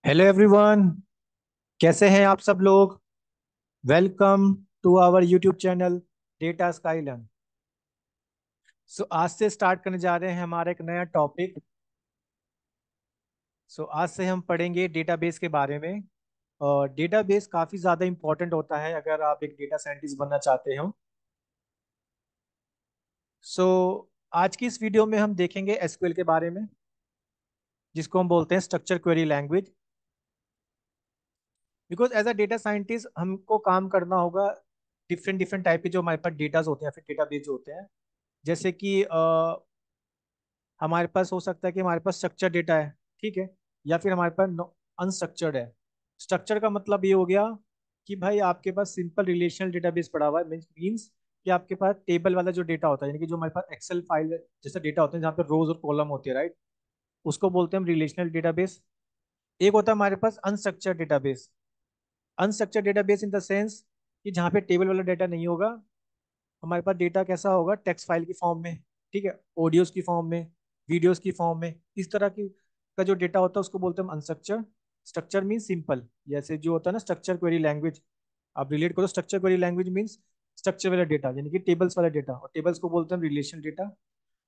Hello everyone. कैसे हैं आप सब लोग? Welcome to our YouTube channel Data Skylearn. So आज से स्टार्ट करने जा रहे हैं हमारा एक नया टॉपिक। सो आज से हम पढ़ेंगे डेटाबेस के बारे में। और डेटाबेस काफ़ी ज़्यादा इम्पोर्टेंट होता है अगर आप एक डेटा साइंटिस्ट बनना चाहते हो। सो आज की इस वीडियो में हम देखेंगे एसक्यूएल के बारे में, जिसको हम बोलते हैं structure query language. Because as a data scientist हमको काम करना होगा डिफरेंट डिफरेंट टाइप के जो हमारे पास डेटाज होते हैं, फिर डेटाबेस जो होते हैं। जैसे कि हमारे पास हो सकता है कि हमारे पास स्ट्रक्चर डेटा है, ठीक है, या फिर हमारे पास अनस्ट्रक्चर्ड है। स्ट्रक्चर का मतलब ये हो गया कि भाई आपके पास सिंपल रिलेशनल डेटाबेस पड़ा हुआ है, मीन्स कि आपके पास टेबल वाला जो डेटा होता है, यानी कि जो हमारे पास एक्सेल फाइल जैसा डेटा होता है जहाँ पे रोज और कॉलम होती है, राइट। उसको बोलते हैं हम रिलेशनल डेटाबेस। एक होता है हमारे पास unstructured database. Unstructured database in the sense कि जहाँ पे टेबल वाला डेटा नहीं होगा, हमारे पास डेटा कैसा होगा, टेक्स्ट फाइल की फॉर्म में, ठीक है, ऑडियोज की फॉर्म में, वीडियोज की फॉर्म में, इस तरह की का जो डेटा होता है उसको बोलते हैं हम अनस्ट्रक्चर। स्ट्रक्चर मीन सिंपल, जैसे जो होता है ना स्ट्रक्चर क्वेरी लैंग्वेज, आप रिलेट करो structure query language means structure वाला डेटा, यानी कि टेबल्स वाला डेटा, और टेबल्स को बोलते हैं रिलेशन डेटा।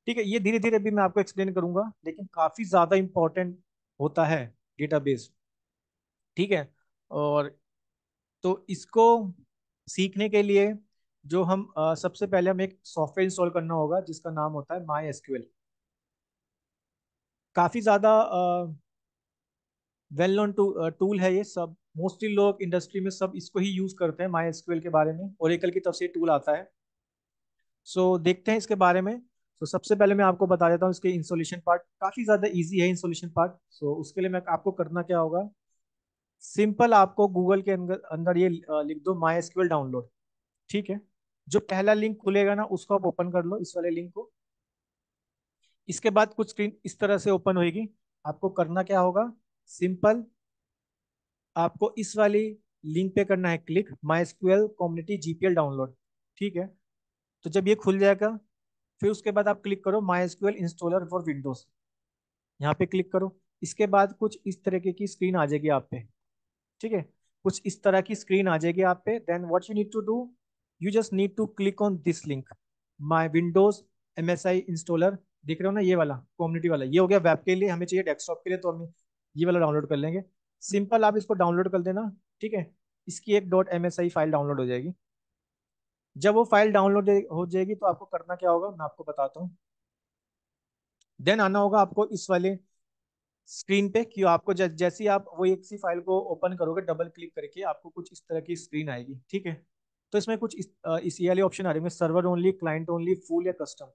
ठीक है, ये धीरे धीरे भी मैं आपको एक्सप्लेन करूंगा, लेकिन काफी ज्यादा इंपॉर्टेंट होता है डेटाबेस। ठीक है। और तो इसको सीखने के लिए जो हम सबसे पहले हम एक सॉफ्टवेयर इंस्टॉल करना होगा जिसका नाम होता है माई एसक्यूएल। काफ़ी ज़्यादा वेल नोन टूल है ये, सब मोस्टली लोग इंडस्ट्री में सब इसको ही यूज़ करते हैं। माई एसक्यूएल के बारे में ओरेकल की तरफ से टूल आता है। सो देखते हैं इसके बारे में। सो सबसे पहले मैं आपको बता देता हूँ इसके इंस्टॉलेशन पार्ट, काफ़ी ज़्यादा इजी है इंस्टॉलेशन पार्ट। सो उसके लिए मैं आपको करना क्या होगा, सिंपल आपको गूगल के अंदर अंदर ये लिख दो माई एसक्यूएल डाउनलोड। ठीक है, जो पहला लिंक खुलेगा ना उसको आप ओपन कर लो, इस वाले लिंक को। इसके बाद कुछ स्क्रीन इस तरह से ओपन होएगी। आपको करना क्या होगा, सिंपल आपको इस वाली लिंक पे करना है click, my SQL community GPL download. ठीक है, तो जब ये खुल जाएगा फिर उसके बाद आप क्लिक करो my SQL installer for Windows, यहाँ पे क्लिक करो। इसके बाद कुछ इस तरीके की स्क्रीन आ जाएगी आप पे। ठीक है, कुछ इस तरह की स्क्रीन आ जाएगी आप पे। Then what you need to do, you just need to click on this link, my Windows MSI installer. देख रहे हो ना, ये वाला कम्युनिटी वाला, ये हो गया वेब के लिए, हमें चाहिए डेस्कटॉप के लिए, तो हम ये वाला डाउनलोड कर लेंगे। सिंपल आप इसको डाउनलोड कर देना। ठीक है, इसकी एक डॉट एमएसआई फाइल डाउनलोड हो जाएगी। जब वो फाइल डाउनलोड हो जाएगी तो आपको करना क्या होगा मैं आपको बताता हूँ। देन आना होगा आपको इस वाले स्क्रीन पे, कि आपको जैसे ही आप वो एक सी फाइल को ओपन करोगे डबल क्लिक करके आपको कुछ इस तरह की स्क्रीन आएगी। ठीक है, तो इसमें कुछ इस ये वाले ऑप्शन आ रहे हैं, server only, client only, full या कस्टम।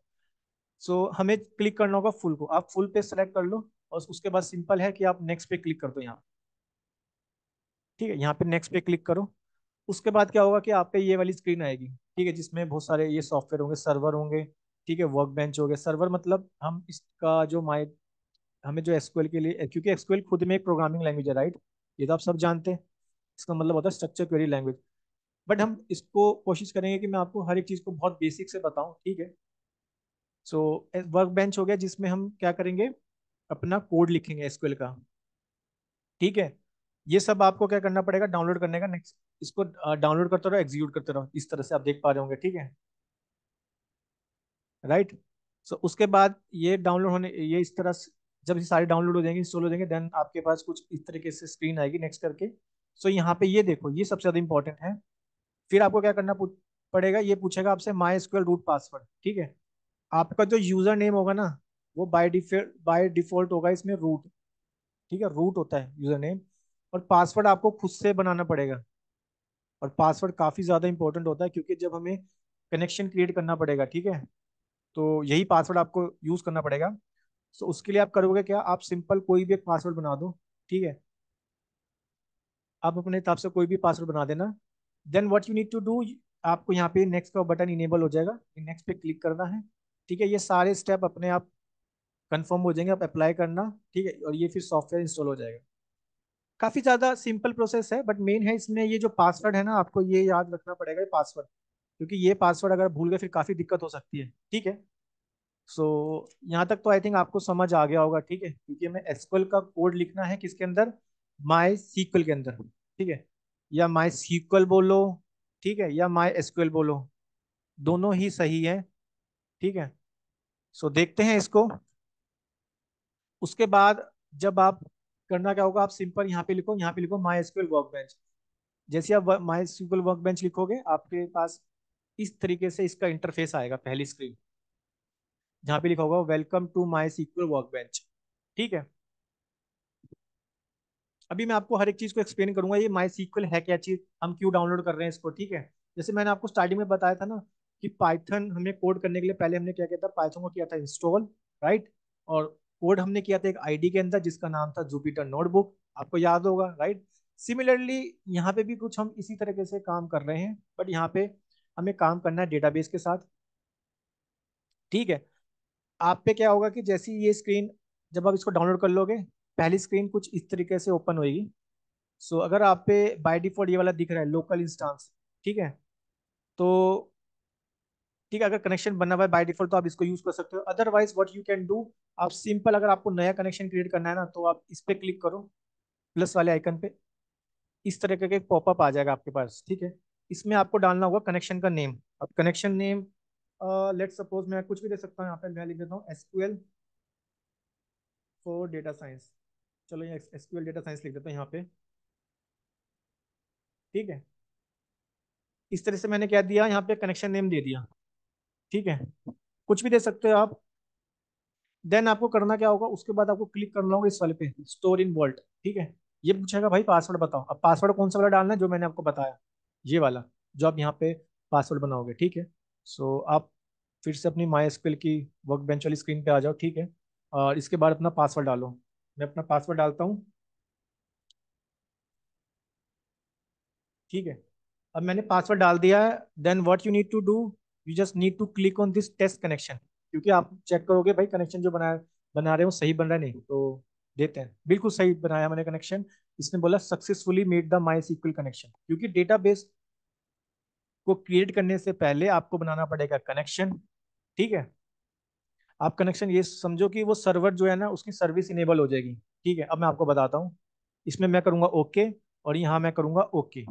सो हमें क्लिक करना होगा फुल को, आप फुल पे सेलेक्ट कर लो। और उसके बाद सिंपल है कि आप नेक्स्ट पे क्लिक कर दो यहाँ। ठीक है, यहाँ पे नेक्स्ट पे क्लिक करो। उसके बाद क्या होगा कि आप पे ये वाली स्क्रीन आएगी, ठीक है, जिसमें बहुत सारे ये सॉफ्टवेयर होंगे, सर्वर होंगे, ठीक है, वर्क बेंच हो गए। सर्वर मतलब हम इसका जो माई, हमें जो एसक्यूएल के लिए, क्योंकि एसक्यूएल खुद में एक प्रोग्रामिंग लैंग्वेज है, राइट, ये तो आप सब जानते हैं। इसका मतलब होता है स्ट्रक्चर क्वेरी लैंग्वेज। बट हम इसको कोशिश करेंगे कि मैं आपको हर एक चीज़ को बहुत बेसिक से बताऊं। ठीक है, सो वर्क बेंच हो गया जिसमें हम क्या करेंगे, अपना कोड लिखेंगे एसक्यूएल का। ठीक है, ये सब आपको क्या करना पड़ेगा, डाउनलोड करने का। नेक्स्ट इसको डाउनलोड करते रहो, एग्जीक्यूट करते रहो, इस तरह से आप देख पा रहे होंगे। ठीक है, राइट। सो उसके बाद ये डाउनलोड होने, ये इस तरह से जब ये सारे डाउनलोड हो जाएंगे, इंस्टॉल हो जाएंगे, देन आपके पास कुछ इस तरीके से स्क्रीन आएगी नेक्स्ट करके। सो यहाँ पे ये देखो, ये सबसे ज्यादा इंपॉर्टेंट है। फिर आपको क्या करना पड़ेगा, ये पूछेगा आपसे माई एसक्यूएल रूट पासवर्ड। ठीक है, आपका जो यूजर नेम होगा ना, वो बाय डिफॉल्ट होगा इसमें रूट। ठीक है, रूट होता है यूजर नेम। और पासवर्ड आपको खुद से बनाना पड़ेगा। और पासवर्ड काफी ज्यादा इंपॉर्टेंट होता है क्योंकि जब हमें कनेक्शन क्रिएट करना पड़ेगा, ठीक है, तो यही पासवर्ड आपको यूज करना पड़ेगा। तो उसके लिए आप करोगे क्या, आप सिंपल कोई भी एक पासवर्ड बना दो। ठीक है, आप अपने हिसाब से कोई भी पासवर्ड बना देना। Then what you need to do, आपको यहाँ पे नेक्स्ट का बटन इनेबल हो जाएगा, नेक्स्ट पे क्लिक करना है। ठीक है, ये सारे स्टेप अपने आप कंफर्म हो जाएंगे, आप अप्लाई करना। ठीक है, और ये फिर सॉफ्टवेयर इंस्टॉल हो जाएगा। काफी ज्यादा सिंपल प्रोसेस है, बट मेन है इसमें ये जो पासवर्ड है ना, आपको ये याद रखना पड़ेगा ये पासवर्ड, क्योंकि ये पासवर्ड अगर भूल गए फिर काफी दिक्कत हो सकती है। ठीक है, सो यहाँ तक तो आई थिंक आपको समझ आ गया होगा। ठीक है, क्योंकि हमें एसक्यूएल का कोड लिखना है किसके अंदर, माई सीक्वल के अंदर, ठीक है, या माई सीक्वल बोलो, ठीक है, या माई एसक्यूएल बोलो, दोनों ही सही है, ठीक है। सो देखते हैं इसको। उसके बाद जब आप करना क्या होगा, आप सिंपल यहाँ पे लिखो माई एसक्यूएल वर्कबेंच। जैसे आप माई एसक्यूएल वर्कबेंच लिखोगे, आपके पास इस तरीके से इसका इंटरफेस आएगा, पहली स्क्रीन जहाँ पे लिखा होगा welcome to my sequel workbench, ठीक है। अभी मैं आपको हर एक चीज को एक्सप्लेन करूंगा, ये माई सीक्वल है क्या चीज, हम क्यों डाउनलोड कर रहे हैं इसको, ठीक है। जैसे मैंने आपको स्टार्टिंग में बताया था ना कि पाइथन हमने कोड करने के लिए पहले हमने क्या किया था, पाइथन को किया था इंस्टॉल, राइट। और कोड हमने किया था एक आईडी के अंदर जिसका नाम था जुपिटर नोटबुक, आपको याद होगा, राइट। सिमिलरली यहाँ पे भी कुछ हम इसी तरीके से काम कर रहे हैं, बट यहाँ पे हमें काम करना है डेटाबेस के साथ, ठीक है। आप पे क्या होगा कि जैसी ये स्क्रीन, जब आप इसको डाउनलोड कर लोगे, पहली स्क्रीन कुछ इस तरीके से ओपन होगी। सो अगर आप पे बाय डिफॉल्ट ये वाला दिख रहा है लोकल इंस्टांस, ठीक है, तो ठीक है, अगर कनेक्शन बना हुआ है बाय डिफॉल्ट तो आप इसको यूज कर सकते हो। Otherwise what you can do, आप सिंपल, अगर आपको नया कनेक्शन क्रिएट करना है ना, तो आप इस पे क्लिक करो, प्लस वाले आइकन पे, इस तरह का एक पॉपअप आ जाएगा आपके पास, ठीक है। इसमें आपको डालना होगा कनेक्शन का नेम। अब कनेक्शन नेम, लेट सपोज मैं कुछ भी दे सकता हूँ, यहाँ पे मैं लिख देता हूँ एसक्यूएल फॉर डेटा साइंस। चलो ये एसक्यूएल डेटा साइंस लिख देता हूँ यहाँ पे, ठीक है। इस तरह से मैंने क्या दिया, यहाँ पे कनेक्शन नेम दे दिया, ठीक है। कुछ भी दे सकते हो आप। देन आपको करना क्या होगा, उसके बाद आपको क्लिक करना होगा इस वाले पे, स्टोर इन वॉल्ट, ठीक है। ये पूछेगा भाई पासवर्ड बताओ, अब पासवर्ड कौन सा वाला डालना है, जो मैंने आपको बताया, ये वाला, जो आप यहाँ पे पासवर्ड बनाओगे, ठीक है। सो आप फिर से अपनी माई एसक्यूएल की वर्क बेंच वाली स्क्रीन पे आ जाओ, ठीक है। और इसके बाद अपना पासवर्ड डालो। मैं अपना पासवर्ड डालता हूँ, ठीक है। अब मैंने पासवर्ड डाल दिया है। Then what you need to do, you just need to click on this test connection, क्योंकि आप चेक करोगे भाई कनेक्शन जो बना रहे हो सही बन रहा है नहीं, तो देते हैं बिल्कुल सही बनाया मैंने कनेक्शन। इसने बोला successfully made the my sequel connection, क्योंकि डेटाबेस को क्रिएट करने से पहले आपको बनाना पड़ेगा कनेक्शन, ठीक है। आप कनेक्शन ये समझो कि वो सर्वर जो है ना, उसकी सर्विस इनेबल हो जाएगी, ठीक है। अब मैं आपको बताता हूँ, इसमें मैं करूंगा ओके, और यहाँ मैं करूंगा ओके,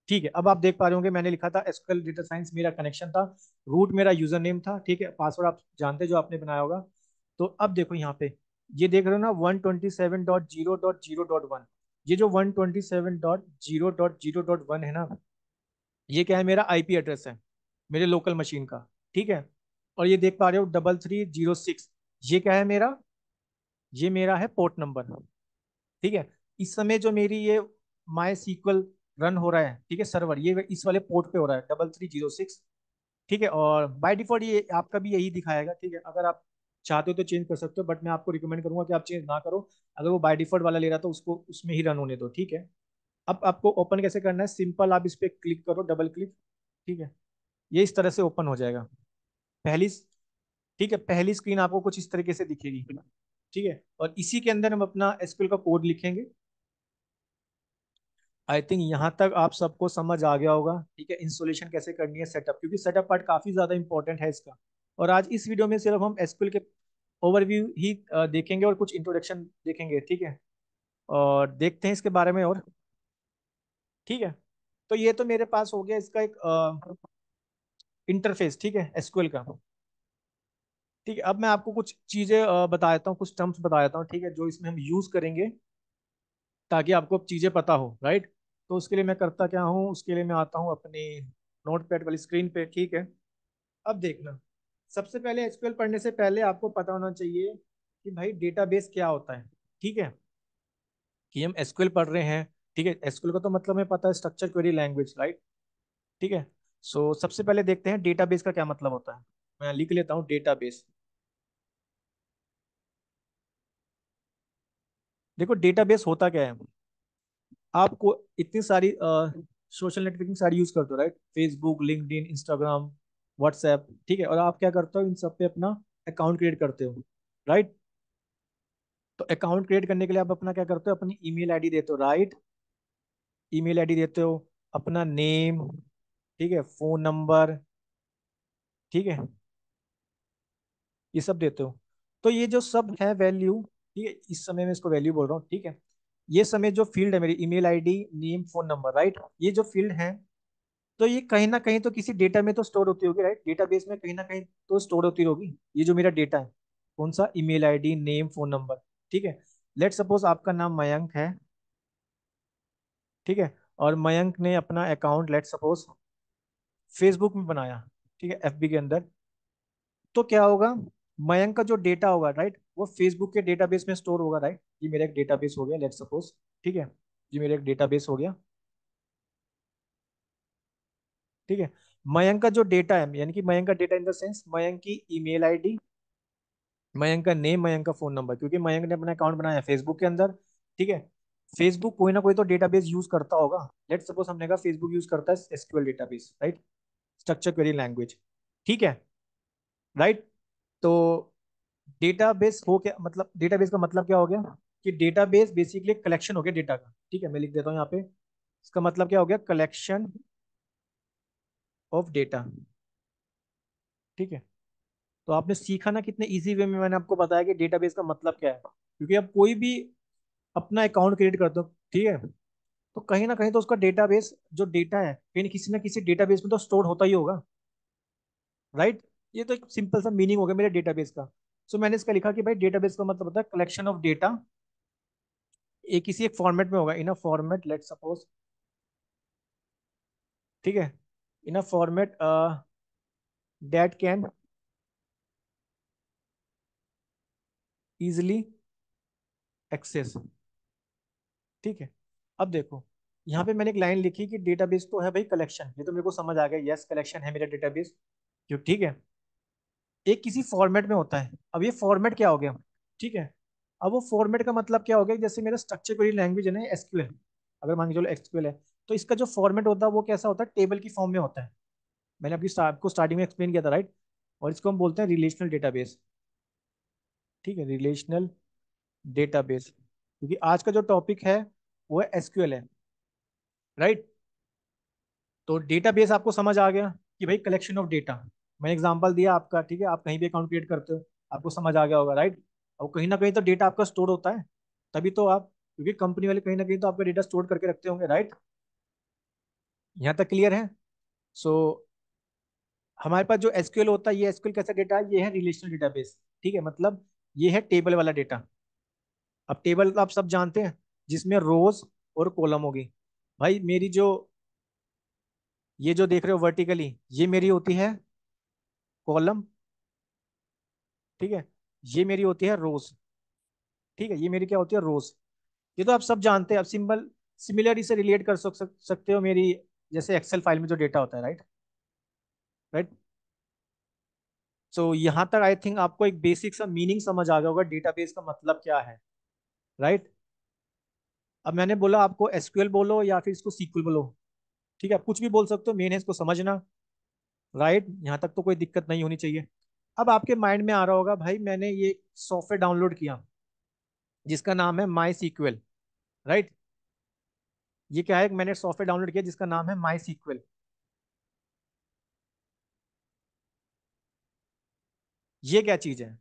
ठीक है। अब आप देख पा रहे होंगे मैंने लिखा था एसक्यूएल डेटा साइंस, मेरा कनेक्शन था, रूट मेरा यूजर नेम था, ठीक है। पासवर्ड आप जानते जो आपने बनाया होगा। तो अब देखो यहाँ पे, ये देख रहे हो ना 127.0.0.1, ये जो 127.0.0.1 है ना, ये क्या है, मेरा आईपी एड्रेस है, मेरे लोकल मशीन का, ठीक है। और ये देख पा रहे हो 3306, ये क्या है मेरा, ये मेरा है पोर्ट नंबर, ठीक है। इस समय जो मेरी ये माई सीक्वल रन हो रहा है, ठीक है, सर्वर ये इस वाले पोर्ट पे हो रहा है 3306, ठीक है। और बाय डिफॉल्ट ये आपका भी यही दिखाएगा, ठीक है। अगर आप चाहते हो तो चेंज कर सकते हो, बट मैं आपको रिकमेंड करूंगा कि आप चेंज ना करो। अगर वो बाय डिफॉल्ट वाला ले रहा तो उसको उसमें ही रन होने दो, ठीक है। अब आपको ओपन कैसे करना है, सिंपल आप इस पे क्लिक करो, डबल क्लिक, ठीक है। ये इस तरह से ओपन हो जाएगा, पहली, ठीक है, पहली स्क्रीन आपको कुछ इस तरीके से दिखेगी, ठीक है। और इसी के अंदर हम अपना एसक्यूएल का कोड लिखेंगे। आई थिंक यहाँ तक आप सबको समझ आ गया होगा, ठीक है, इंस्टॉलेशन कैसे करनी है, सेटअप, क्योंकि सेटअप पार्ट काफी ज्यादा इंपॉर्टेंट है इसका। और आज इस वीडियो में सिर्फ हम एसक्यूएल के ओवरव्यू ही देखेंगे और कुछ इंट्रोडक्शन देखेंगे, ठीक है। और देखते हैं इसके बारे में और, ठीक है। तो ये तो मेरे पास हो गया इसका एक इंटरफेस, ठीक है, एसक्यूएल का, ठीक है। अब मैं आपको कुछ चीजें बता देता हूँ, कुछ टर्म्स बता देता हूँ, ठीक है, जो इसमें हम यूज करेंगे, ताकि आपको अब चीजें पता हो, राइट। तो उसके लिए मैं करता क्या हूँ, उसके लिए मैं आता हूँ अपनी नोट पैड वाली स्क्रीन पे, ठीक है। अब देखना, सबसे पहले एसक्यूएल पढ़ने से पहले आपको पता होना चाहिए कि भाई डेटाबेस क्या होता है, ठीक है, कि हम एसक्यूएल पढ़ रहे हैं, ठीक है। एसक्यूएल का तो मतलब हमें पता है, स्ट्रक्चर क्वेरी लैंग्वेज, राइट, ठीक है। सो सबसे पहले देखते हैं डेटाबेस का क्या मतलब होता है। मैं लिख लेता हूँ डेटाबेस। देखो डेटाबेस होता क्या है, आपको इतनी सारी सोशल नेटवर्किंग सारी यूज करते हो, right, Facebook, LinkedIn, Instagram, WhatsApp, ठीक है। और आप क्या करते हो, इन सब पे अपना अकाउंट क्रिएट करते हो, राइट। तो अकाउंट क्रिएट करने के लिए आप अपना क्या करते हो, अपनी ईमेल आईडी देते हो, राइट, ईमेल आईडी देते हो, अपना नेम, ठीक है, फोन नंबर, ठीक है, ये सब देते हो। तो ये जो सब है वैल्यू, ठीक है, इस समय मैं इसको वैल्यू बोल रहा हूँ, ठीक है। ये समय जो फील्ड है मेरी email ID name phone number, right, ये जो फील्ड है, तो ये कहीं ना कहीं तो किसी डेटा में तो स्टोर होती होगी, राइट, डेटाबेस में कहीं ना कहीं तो स्टोर होती होगी। ये जो मेरा डेटा है, कौन सा, email ID name phone number, ठीक है। लेट सपोज आपका नाम मयंक है, ठीक है, और मयंक ने अपना अकाउंट लेट सपोज फेसबुक में बनाया, ठीक है, एफबी के अंदर। तो क्या होगा, मयंक का जो डेटा होगा, राइट, वो फेसबुक के डेटाबेस में स्टोर होगा, राइट। ये मेरा एक डेटाबेस हो गया लेट सपोज, ठीक है, ये मेरा एक डेटाबेस हो गया, ठीक है। मयंक का जो डेटा है, यानी कि मयंक का data in the sense Mayank की ईमेल आईडी, मयंक का नेम, मयंक का फोन नंबर, क्योंकि मयंक ने अपना अकाउंट बनाया फेसबुक के अंदर, ठीक है। फेसबुक कोई ना कोई तो डेटाबेस यूज करता होगा। लेट सपोज हमने कहा फेसबुक यूज करता है SQL database, right, structure query language, ठीक है, राइट। तो डेटाबेस हो क्या, मतलब डेटाबेस का मतलब क्या हो गया, कि डेटाबेस बेसिकली कलेक्शन हो गया डेटा का, ठीक है, मैं लिख देता हूँ यहाँ पे, इसका मतलब क्या हो गया, कलेक्शन ऑफ डेटा, ठीक है। तो आपने सीखा ना कितने इजी वे में मैंने आपको बताया कि डेटाबेस का मतलब क्या है, क्योंकि अब कोई भी अपना अकाउंट क्रिएट करते हो, ठीक है, तो कहीं ना कहीं तो उसका डेटाबेस जो डेटा है कहीं ना किसी डेटाबेस में तो स्टोर होता ही होगा, राइट। ये तो एक सिंपल सा मीनिंग हो गया मेरे डेटाबेस का। सो मैंने इसका लिखा कि भाई डेटाबेस का मतलब होता है कलेक्शन ऑफ डेटा, एक किसी एक फॉर्मेट में होगा, in a format let suppose, ठीक है, in a format that can easily access, ठीक है। अब देखो, यहाँ पे मैंने एक लाइन लिखी कि डेटाबेस तो है भाई कलेक्शन, ये तो मेरे को समझ आ गया, यस कलेक्शन है मेरा डेटाबेस, क्यों, ठीक है, एक किसी फॉर्मेट में होता है। अब ये फॉर्मेट क्या हो गया, ठीक है, अब वो फॉर्मेट का मतलब क्या हो गया, जैसे मेरा स्ट्रक्चर क्वेरी लैंग्वेज है ना एसक्यूएल, अगर मान के चलो एसक्यूएल है, तो इसका जो फॉर्मेट होता है वो कैसा होता है, टेबल की फॉर्म में होता है। मैंने आपको स्टार्टिंग में एक्सप्लेन किया था, राइट। और इसको हम बोलते हैं रिलेशनल डेटाबेस, ठीक है, रिलेशनल डेटाबेस, क्योंकि आज का जो टॉपिक है वो है एसक्यूएल है, राइट। तो डेटाबेस आपको समझ आ गया कि भाई कलेक्शन ऑफ डेटा, मैंने एग्जांपल दिया आपका, ठीक है, आप कहीं भी अकाउंट क्रिएट करते हो, आपको समझ आ गया होगा, राइट। और कहीं ना कहीं तो डेटा आपका स्टोर होता है, तभी तो आप, क्योंकि कंपनी वाले कहीं ना कहीं तो आपका डेटा स्टोर करके रखते होंगे, राइट। यहाँ तक क्लियर है। सो हमारे पास जो एसक्यूएल होता है, ये एसक्यूएल कैसा डेटा है, ये है रिलेशनल डेटाबेस, ठीक है, मतलब ये है टेबल वाला डेटा। अब टेबल तो आप सब जानते हैं, जिसमें रोज और कॉलम होगी। भाई मेरी जो, ये जो देख रहे हो वर्टिकली, ये मेरी होती है कॉलम, ठीक है, ये मेरी होती है रोज, ठीक है, ये मेरी क्या होती है, रोज। ये तो आप सब जानते हैं, अब सिंबल सिमिलर इसे रिलेट कर सकते हो मेरी, जैसे एक्सेल फाइल में जो डेटा होता है, राइट, राइट। सो यहाँ तक आई थिंक आपको एक बेसिक सा मीनिंग समझ आ गया होगा डेटाबेस का मतलब क्या है, राइट। अब मैंने बोला आपको एसक्यूएल बोलो या फिर इसको सीक्वल बोलो, ठीक है, आप कुछ भी बोल सकते हो, मेन है इसको समझना, राइट, यहाँ तक तो कोई दिक्कत नहीं होनी चाहिए। अब आपके माइंड में आ रहा होगा, भाई मैंने ये सॉफ्टवेयर डाउनलोड किया जिसका नाम है माई सीक्वल, राइट। ये क्या है, मैंने सॉफ्टवेयर डाउनलोड किया जिसका नाम है माई सीक्वल, ये क्या चीज है।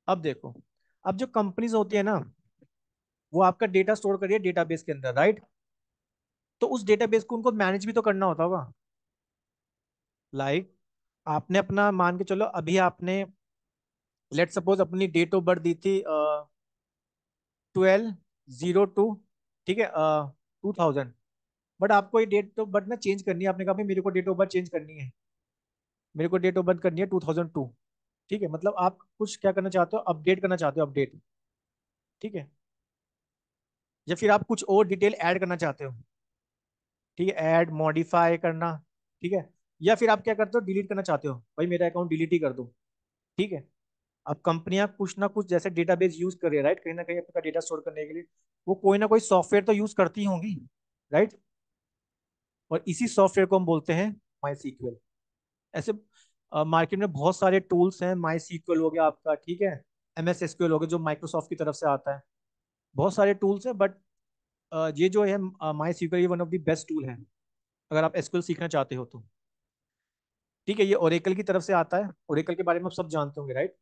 अब देखो, अब जो कंपनीज होती है ना, वो आपका डेटा स्टोर करिए डेटाबेस के अंदर, राइट। तो उस डेटाबेस को उनको मैनेज भी तो करना होता होगा, लाइक आपने अपना मान के चलो, अभी आपने लेट सपोज अपनी डेट ऑफ बर्थ दी थी 12/02, ठीक है, 2000। बट आपको ये डेट ऑफ बर्थ ना चेंज करनी है, आपने कहा भाई मेरे को डेट ऑफ बर्थ चेंज करनी है, मेरे को डेट ऑफ बर्थ करनी है 2002, ठीक है, मतलब आप कुछ क्या करना चाहते हो, अपडेट करना चाहते हो, अपडेट, ठीक है, या फिर आप कुछ और डिटेल ऐड करना चाहते हो, ठीक है, ऐड मॉडिफाई करना, ठीक है, या फिर आप क्या करते हो, डिलीट करना चाहते हो, भाई मेरा अकाउंट डिलीट ही कर दो, ठीक है। अब कंपनियां कुछ ना कुछ जैसे डेटाबेस यूज कर रही है, राइट, कहीं ना कहीं अपना डेटा स्टोर करने के लिए वो कोई ना कोई सॉफ्टवेयर तो यूज करती होंगी, राइट। और इसी सॉफ्टवेयर को हम बोलते हैं माई सीक्वल। ऐसे मार्केट में बहुत सारे टूल्स हैं, माई सीक्वल हो गया आपका, ठीक है, MS SQL हो गया जो माइक्रोसॉफ्ट की तरफ से आता है, बहुत सारे टूल्स हैं, बट ये जो है माई सीक्वल, ये one of the best tool है अगर आप एसक्यूएल सीखना चाहते हो तो, ठीक है। ये ओरेकल की तरफ से आता है, ओरेकल के बारे में आप सब जानते होंगे, राइट।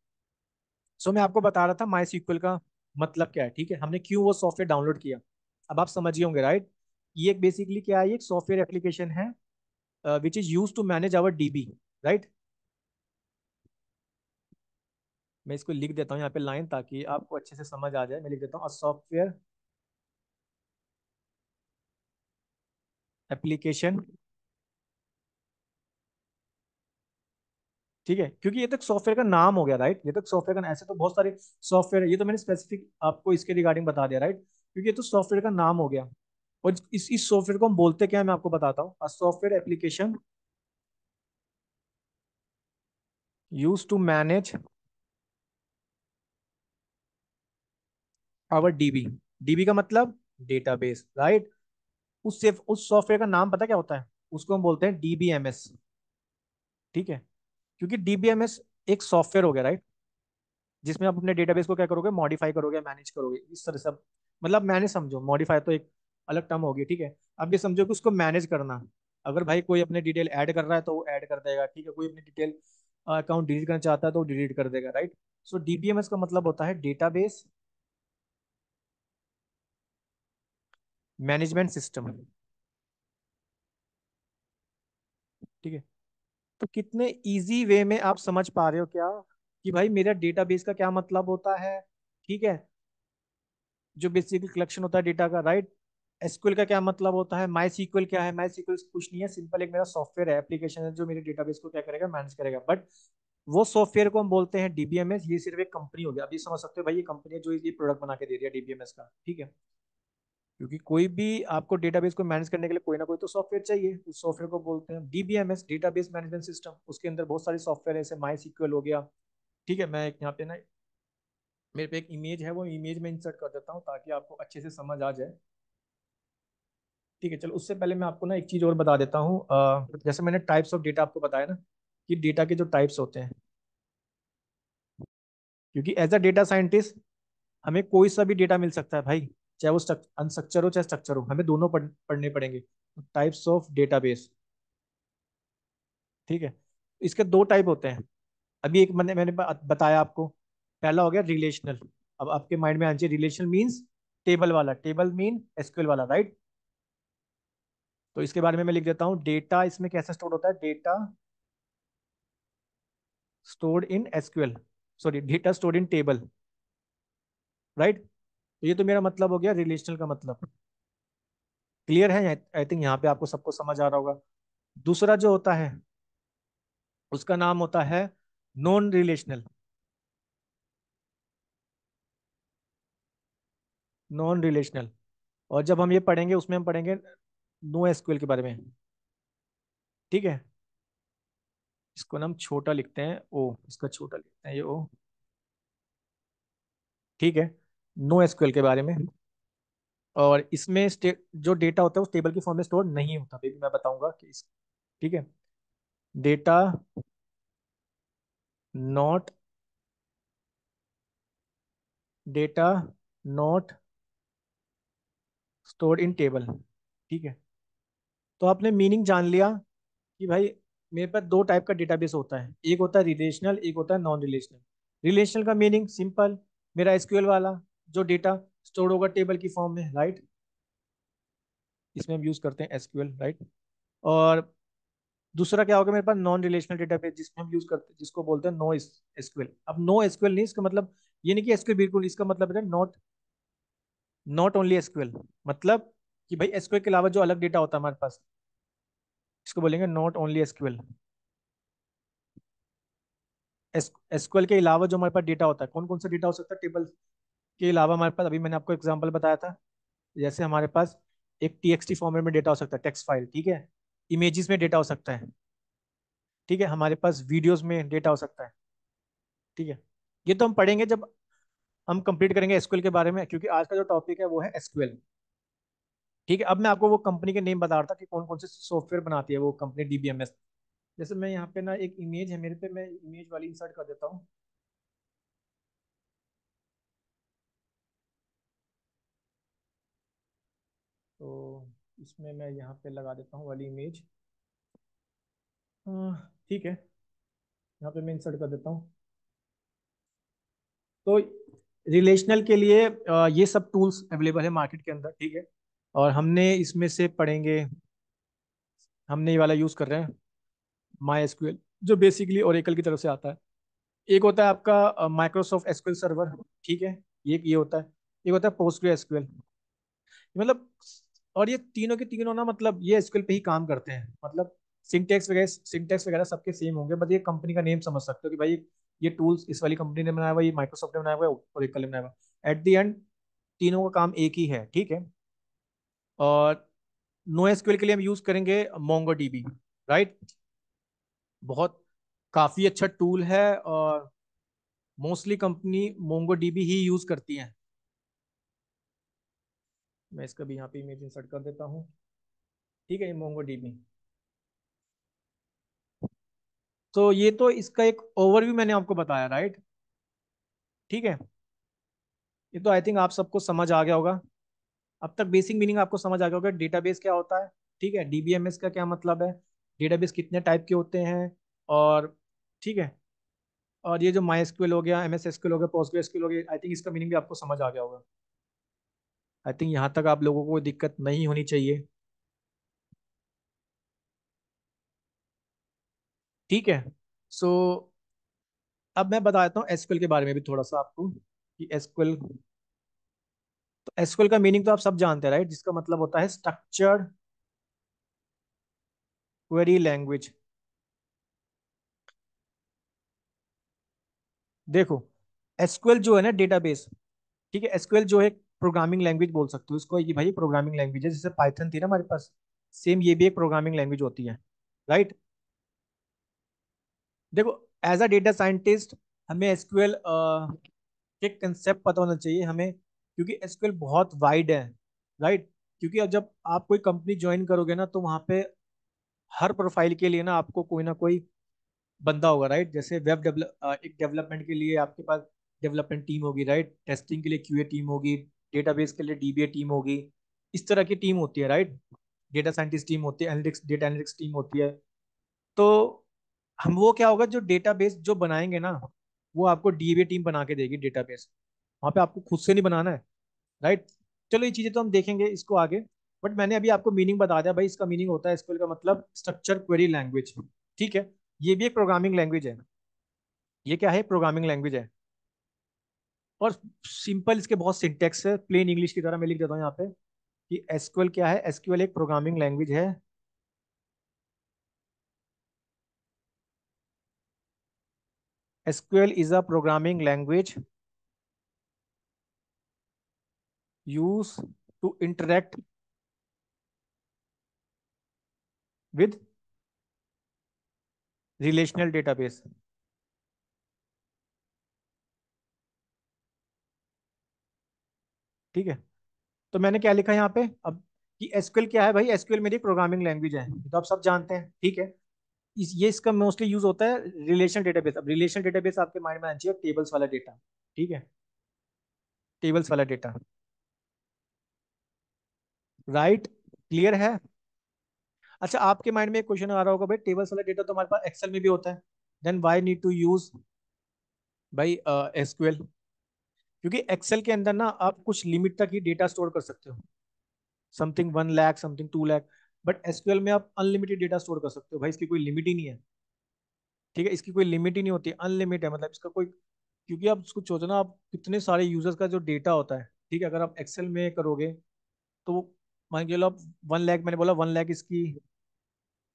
सो मैं आपको बता रहा था माई सीक्वल का मतलब क्या है, ठीक है, हमने क्यों वो सॉफ्टवेयर डाउनलोड किया। अब आप समझिए होंगे, राइट? ये एक बेसिकली क्या है, ये एक सॉफ्टवेयर एप्लीकेशन है which is use to manage our DB, right? मैं इसको लिख देता हूँ यहाँ पे लाइन, ताकि आपको अच्छे से समझ आ जाए। मैं लिख देता हूँ, अ सॉफ्टवेयर एप्लीकेशन, ठीक है? क्योंकि ये तो सॉफ्टवेयर का नाम हो गया, राइट? ये तो सॉफ्टवेयर का, ऐसे तो बहुत सारे सॉफ्टवेयर है, ये तो मैंने स्पेसिफिक आपको इसके रिगार्डिंग बता दिया, राइट? क्योंकि ये तो सॉफ्टवेयर का नाम हो गया। और इस सॉफ्टवेयर को हम बोलते क्या है, मैं आपको बताता हूँ। A software application use to manage our DB. DB का मतलब डेटाबेस, राइट? उस सॉफ्टवेयर का नाम पता क्या होता है? उसको हम बोलते हैं डीबीएमएस, ठीक है? क्योंकि डीबीएमएस एक सॉफ्टवेयर हो गया, राइट? जिसमें आप अपने डेटाबेस को क्या करोगे, मॉडिफाई करोगे, मैनेज करोगे, इस तरह से मतलब मैंने समझो, मॉडिफाई तो एक अलग टर्म होगी, ठीक है? अब ये समझो कि उसको मैनेज करना। अगर भाई कोई अपने डिटेल ऐड कर रहा है तो वो ऐड कर देगा, ठीक है? कोई अपनी डिटेल अकाउंट डिलीट करना चाहता है तो वो डिलीट कर देगा, राइट? सो डीबीएमएस का मतलब होता है डेटाबेस मैनेजमेंट सिस्टम, ठीक है? तो कितने इजी वे में आप समझ पा रहे हो क्या, कि भाई मेरा डेटाबेस का क्या मतलब होता है, ठीक है? जो बेसिकली कलेक्शन होता है डेटा का, राइट? एसक्यूएल का क्या मतलब होता है, माई सीक्वल क्या है? माई सीक्वल कुछ नहीं है, सिंपल एक मेरा सॉफ्टवेयर है, एप्लीकेशन है, जो मेरे डेटाबेस को क्या करेगा, मैनेज करेगा। बट वो सॉफ्टवेयर को हम बोलते हैं डीबीएमएस। ये सिर्फ एक कंपनी हो गया। अभी समझ सकते हो भाई, ये कंपनी है जो ये प्रोडक्ट बना के दे रही है डीबीएमएस का, ठीक है? क्योंकि कोई भी आपको डेटाबेस को मैनेज करने के लिए कोई ना कोई तो सॉफ्टवेयर चाहिए, उस सॉफ्टवेयर को बोलते हैं डीबीएमएस, डेटाबेस मैनेजमेंट सिस्टम। उसके अंदर बहुत सारे सॉफ्टवेयर है, जैसे माई सीक्वल हो गया, ठीक है? मैं एक यहाँ पे ना, मेरे पे एक इमेज है, वो इमेज में इंसर्ट कर देता हूँ ताकि आपको अच्छे से समझ आ जाए, ठीक है? चलो, उससे पहले मैं आपको ना एक चीज़ और बता देता हूँ। जैसे मैंने टाइप्स ऑफ डेटा आपको बताया ना, कि डेटा के जो टाइप्स होते हैं, क्योंकि एज अ डेटा साइंटिस्ट हमें कोई सा भी डेटा मिल सकता है भाई, चाहे वो अनस्ट्रक्चर हो चाहे स्ट्रक्चर हो, हमें दोनों पढ़ने पड़ेंगे। टाइप्स ऑफ डेटाबेस, ठीक है? इसके दो टाइप होते हैं। अभी एक मैंने बताया आपको, पहला हो गया रिलेशनल। अब आपके माइंड में आना चाहिए, रिलेशनल मीन्स टेबल वाला, टेबल मीन एसक्यूएल वाला, राइट? तो इसके बारे में मैं लिख देता हूँ, डेटा इसमें कैसे स्टोर होता है, data stored in SQL, sorry, data stored in table, right? तो ये तो मेरा मतलब हो गया रिलेशनल का मतलब। क्लियर है? आई थिंक यहाँ पे आपको सबको समझ आ रहा होगा। दूसरा जो होता है, उसका नाम होता है नॉन रिलेशनल। Non relational. और जब हम ये पढ़ेंगे, उसमें हम पढ़ेंगे नो एसक्यूएल के बारे में, ठीक है? इसको ना हम छोटा लिखते हैं, ओ, इसका छोटा लिखते हैं, ये ओ, ठीक है? नो एसक्यूएल के बारे में। और इसमें जो डेटा होता है उस टेबल की फॉर्म में स्टोर नहीं होता, बेबी मैं बताऊंगा कि ठीक है? Data not, data not stored in table, ठीक है? तो आपने मीनिंग जान लिया कि भाई मेरे पास दो टाइप का डेटाबेस होता है, एक होता है रिलेशनल, एक होता है नॉन रिलेशनल। रिलेशनल का मीनिंग सिंपल, मेरा एसक्यूएल वाला जो डेटा स्टोर होगा टेबल की फॉर्म में, राइट? इसमें हम यूज करते हैं एसक्यूएल, राइट? और दूसरा क्या होगा मेरे पास, नॉन रिलेशनल डेटाबेस, जिसमें हम यूज करते हैं, जिसको बोलते हैं नो एसक्यूएल। अब नो एसक्यूएल नहीं, इसका मतलब ये नहीं कि एसक्यूएल बिल्कुल, इसका मतलब है नॉट, नॉट ओनली एसक्यूएल। मतलब कि भाई एसक्यूएल के अलावा जो अलग डेटा होता है हमारे पास, इसको बोलेंगे नॉट ओनली एसक्यूएल। एसक्यूएल के अलावा जो हमारे पास डेटा होता है, कौन कौन सा डेटा हो सकता है टेबल के अलावा हमारे पास? अभी मैंने आपको एग्जांपल बताया था, जैसे हमारे पास एक टीएक्सटी फॉर्मेट में डेटा हो सकता है, टेक्स्ट फाइल, ठीक है? इमेजेस में डेटा हो सकता है, ठीक है? हमारे पास वीडियोस में डेटा हो सकता है, ठीक है? ये तो हम पढ़ेंगे जब हम कंप्लीट करेंगे एसक्यूएल के बारे में, क्योंकि आज का जो टॉपिक है वो है एसक्यूएल, ठीक है? अब मैं आपको वो कंपनी के नेम बता रहा था कि कौन कौन से सॉफ्टवेयर बनाती है वो कंपनी डीबीएमएस। जैसे मैं यहाँ पे ना, एक इमेज है मेरे पे, मैं इमेज वाली इंसर्ट कर देता हूँ। तो इसमें मैं यहाँ पे लगा देता हूँ वाली इमेज, ठीक है? यहाँ पे मैं इंसर्ट कर देता हूँ। तो रिलेशनल के लिए ये सब टूल्स अवेलेबल है मार्केट के अंदर, ठीक है? और हमने इसमें से पढ़ेंगे, हमने ये वाला यूज कर रहे हैं माई एसक्यूएल, जो बेसिकली ओरेकल की तरफ से आता है। एक होता है आपका माइक्रोसॉफ्ट एसक्यूएल सर्वर, ठीक है, ये होता है। एक होता है पोस्टग्रे एसक्यूएल, मतलब, और ये तीनों के तीनों ना, मतलब ये एसक्यूएल पे ही काम करते हैं, मतलब सिंटेक्स वगैरह सबके सेम होंगे, बस ये कंपनी का नेम समझ सकते हो कि भाई ये टूल्स इस वाली कंपनी ने बनाया हुआ, ये माइक्रोसॉफ्ट ने बनाया हुआ है, ओरेकल ने बनाया हुआ है। एट द एंड तीनों का काम एक ही है, ठीक है। और नो एसक्यूएल के लिए हम यूज करेंगे मोंगो डीबी, राइट। बहुत काफी अच्छा टूल है, और मोस्टली कंपनी मोंगो डीबी ही यूज करती है। मैं इसका भी यहाँ पे इमेज इंसर्ट कर देता हूँ, ठीक है, ये मोंगो डीबी। तो ये तो इसका एक ओवरव्यू मैंने आपको बताया, राइट, ठीक है। ये तो आई थिंक आप सबको समझ आ गया होगा, अब तक बेसिक मीनिंग आपको समझ आ गया होगा, डेटाबेस क्या होता है, ठीक है, डीबीएमएस का क्या मतलब है, डेटाबेस कितने टाइप के होते हैं, और ठीक है। और ये जो माई एसक्यूएल हो गया, एमएस एसक्यूएल हो गया, पोस्टग्रे एसक्यूएल हो गया, आई थिंक इसका मीनिंग भी आपको समझ आ गया होगा। आई थिंक यहाँ तक आप लोगों को कोई दिक्कत नहीं होनी चाहिए, ठीक है। सो अब मैं बता देता हूँ एसक्यूएल के बारे में भी थोड़ा सा आपको, कि एसक्यूएल, तो एसक्यूएल का मीनिंग तो आप सब जानते हैं, राइट, जिसका मतलब होता है स्ट्रक्चर्ड क्वेरी लैंग्वेज। देखो, एसक्यूएल जो है ना डेटाबेस, ठीक है, एसक्यूएल जो है प्रोग्रामिंग लैंग्वेज बोल सकते हो इसको, ये भाई प्रोग्रामिंग लैंग्वेज है, जैसे पाइथन थी ना हमारे पास, सेम ये भी एक प्रोग्रामिंग लैंग्वेज होती है, राइट। देखो, एज अ डेटा साइंटिस्ट हमें एसक्यूएल के कंसेप्ट पता होना चाहिए हमें, क्योंकि एसक्यूएल बहुत वाइड है, राइट। क्योंकि अब जब आप कोई कंपनी ज्वाइन करोगे ना, तो वहाँ पे हर प्रोफाइल के लिए ना आपको कोई ना कोई बंदा होगा, राइट। जैसे एक डेवलपमेंट के लिए आपके पास डेवलपमेंट टीम होगी, राइट, टेस्टिंग के लिए क्यूए टीम होगी, डेटाबेस के लिए डीबीए टीम होगी, इस तरह की टीम होती है, राइट। डेटा साइंटिस्ट टीम होती है, एनालिटिक्स डेटा एनालिटिक्स टीम होती है। तो हम वो क्या होगा, जो डेटाबेस जो बनाएंगे ना, वो आपको डीबीए टीम बना के देगी डेटाबेस, वहाँ पे आपको खुद से नहीं बनाना है, राइट। चलो ये चीजें तो हम देखेंगे इसको आगे, बट मैंने अभी आपको मीनिंग बता दिया भाई, इसका मीनिंग होता है एसक्यूएल का मतलब स्ट्रक्चर क्वेरी लैंग्वेज, ठीक है। ये भी एक प्रोग्रामिंग लैंग्वेज है, ये क्या है, प्रोग्रामिंग लैंग्वेज है। और सिंपल इसके बहुत सिंटेक्स है, प्लेन इंग्लिश की तरह मैं लिख देता हूँ यहाँ पे, कि एसक्यूएल क्या है, एसक्यूएल एक प्रोग्रामिंग लैंग्वेज है। SQL is a programming language use to interact with relational database, ठीक है। तो मैंने क्या लिखा यहाँ पे अब, कि एसक्यूएल क्या है भाई, एसक्यूएल मेरी प्रोग्रामिंग लैंग्वेज है, ये तो आप सब जानते हैं, ठीक है। ये इसका मोस्टली यूज होता है रिलेशनल डेटाबेस। अब रिलेशनल डेटाबेस आपके माइंड में आना चाहिए टेबल्स वाला डेटा, ठीक है, टेबल्स वाला डेटा, राइट, क्लियर है। अच्छा, आपके माइंड में एक क्वेश्चन आ रहा होगा, भाई टेबल्स वाला डेटा तो हमारे पास एक्सेल में भी होता है, then why need to use भाई एसक्यूएल। क्योंकि एक्सेल के अंदर ना आप कुछ लिमिट तक ही डेटा स्टोर कर सकते हो, something 1 lakh, something 2 lakh, but SQL में आप अनलिमिटेड डेटा स्टोर कर सकते हो भाई, इसकी कोई लिमिट ही नहीं है, ठीक है, इसकी कोई लिमिट ही नहीं होती, अनलिमिटेड है, मतलब इसका कोई, क्योंकि आप उसको सोचो ना, आप कितने सारे यूजर्स का जो डेटा होता है, ठीक है, अगर आप एक्सेल में करोगे, तो मान के चलो आप 1 लाख, मैंने बोला 1 लाख इसकी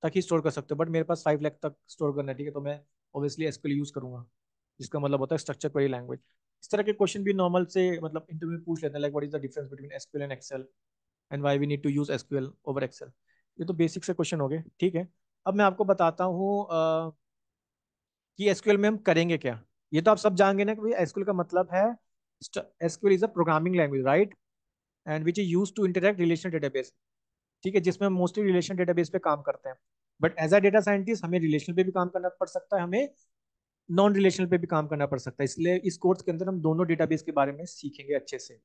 तक ही स्टोर कर सकते हो, बट मेरे पास 5 लाख तक स्टोर करना है, ठीक है, तो मैं ऑब्वियसली एसक्यूएल यूज करूंगा, जिसका मतलब होता है स्ट्रक्चर क्वेरी लैंग्वेज। इस तरह के क्वेश्चन भी नॉर्मल से मतलब इंटरव्यू में पूछ लेते हैं, like what is the difference between SQL and Excel, and why we need to use SQL over Excel. ये तो बेसिक से क्वेश्चन हो गए, ठीक है। अब मैं आपको बताता हूँ कि एसक्यूएल में हम करेंगे क्या। ये तो आप सब जानेंगे ना कि एसक्यूएल का मतलब है, SQL is a programming language, right, and which is use to interact relational database, ठीक है, जिसमें हम मोस्टली रिलेशन डेटाबेस पे काम करते हैं। But as a data scientist हमें रिलेशनल पे भी काम करना पड़ सकता है, हमें नॉन रिलेशनल पे भी काम करना पड़ सकता है, इसलिए इस कोर्स के अंदर हम दोनों डेटाबेस के बारे में सीखेंगे अच्छे से।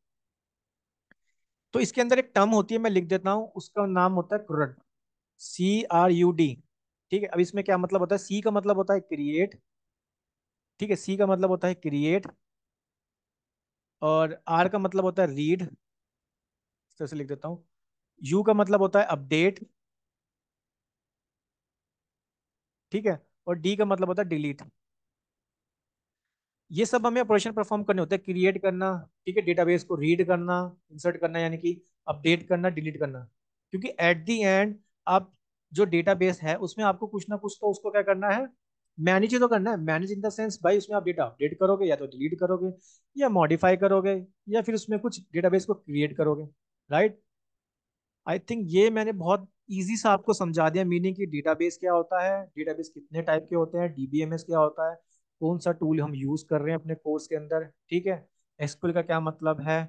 तो इसके अंदर एक टर्म होती है, मैं लिख देता हूँ, उसका नाम होता है क्रूड, CRUD, ठीक है। अब इसमें क्या मतलब होता है, सी का मतलब होता है क्रिएट, ठीक है, सी का मतलब होता है क्रिएट, और आर का मतलब होता है रीड, इस तरह से लिख देता हूँ, यू का मतलब होता है अपडेट, ठीक है, और डी का मतलब होता है डिलीट। ये सब हमें ऑपरेशन परफॉर्म करने होते हैं, क्रिएट करना, ठीक है, डेटाबेस को रीड करना, इंसर्ट करना, यानी कि अपडेट करना, डिलीट करना। क्योंकि एट द एंड आप जो डेटाबेस है उसमें आपको कुछ ना कुछ तो उसको क्या करना है, मैनेज ही तो करना है। मैनेज इन द सेंस भाई उसमें आप डेटा अपडेट करोगे या तो डिलीट करोगे या मॉडिफाई करोगे या फिर उसमें कुछ डेटाबेस को क्रिएट करोगे, राइट। आई थिंक ये मैंने बहुत इजी सा आपको समझा दिया, मीनिंग कि डेटाबेस क्या होता है, डेटाबेस कितने टाइप के होते हैं, डीबीएमएस क्या होता है, कौन सा टूल हम यूज कर रहे हैं अपने कोर्स के अंदर, ठीक है, एसक्यूएल का क्या मतलब है,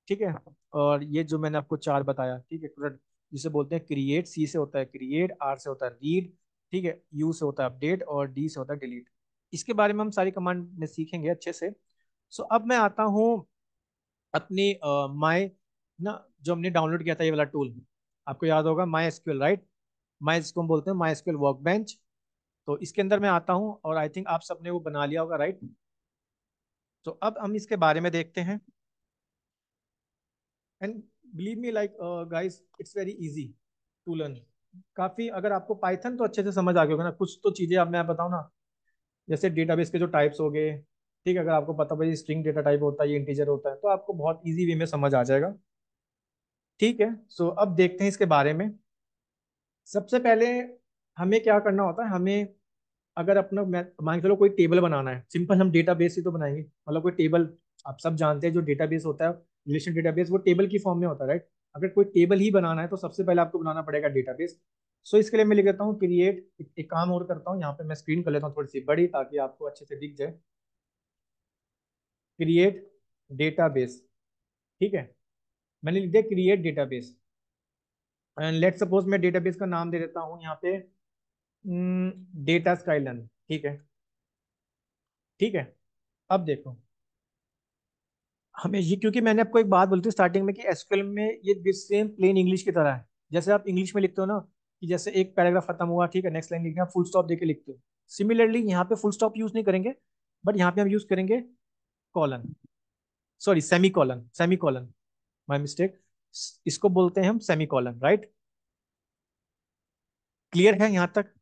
ठीक है। और ये जो मैंने आपको चार बताया, ठीक है, जिसे बोलते हैं क्रिएट, सी से होता है क्रिएट, आर से होता है रीड, ठीक है, यू से होता है अपडेट और डी से होता है डिलीट। इसके बारे में हम सारी कमांड में सीखेंगे अच्छे से। सो अब मैं आता हूँ अपनी माई ना, जो हमने डाउनलोड किया था ये वाला टूल, आपको याद होगा माई एसक्यूएल, राइट। माई इसको हम बोलते हैं माई एसक्यूएल वर्कबेंच। तो इसके अंदर मैं आता हूँ और आई थिंक आप सबने वो बना लिया होगा, राइट। तो अब हम इसके बारे में देखते हैं। And believe me like guys, it's very easy to learn. काफी, अगर आपको पाइथन तो अच्छे से समझ आ गया होगा ना, कुछ तो चीजें अब मैं बताऊँ ना, जैसे डेटाबेस के जो टाइप्स हो गए, ठीक है, अगर आपको पता भाई स्ट्रिंग डेटा टाइप होता है, ये इंटीजर होता है, तो आपको बहुत इजी वे में समझ आ जाएगा, ठीक है। सो अब देखते हैं इसके बारे में। सबसे पहले हमें क्या करना होता है, हमें अगर अपना मान के चलो कोई टेबल बनाना है, सिंपल हम डेटाबेस ही तो बनाएंगे, मतलब कोई टेबल, आप सब जानते हैं जो डेटाबेस होता है, रिलेशन डेटाबेस, वो टेबल की फॉर्म में होता है, राइट। अगर कोई टेबल ही बनाना है तो सबसे पहले आपको बनाना पड़ेगा डेटाबेस। सो इसके लिए मैं लिख देता हूँ क्रिएट, एक काम और करता हूँ, यहाँ पे मैं स्क्रीन कर लेता हूँ थोड़ी सी बड़ी ताकि आपको अच्छे से दिख जाए। क्रिएट डेटाबेस, ठीक है, मैंने लिख दिया create database. And let suppose मैं डेटाबेस का नाम दे देता हूँ यहाँ पे डेटा स्काईलाइन, ठीक है, ठीक है। अब देखो, हमें ये, क्योंकि मैंने आपको एक बात बोली थी स्टार्टिंग में कि एसक्यूएल में ये सेम प्लेन इंग्लिश की तरह है, जैसे आप इंग्लिश में लिखते हो ना, कि जैसे एक पैराग्राफ खत्म हुआ, ठीक है, नेक्स्ट लाइन लिखना, फुल स्टॉप देके लिखते हो। सिमिलरली यहाँ पे फुल स्टॉप यूज नहीं करेंगे, बट यहाँ पे हम यूज करेंगे colon, sorry semi colon, semi colon, my mistake. इसको बोलते हैं हम सेमी कॉलन, राइट। क्लियर है यहाँ तक।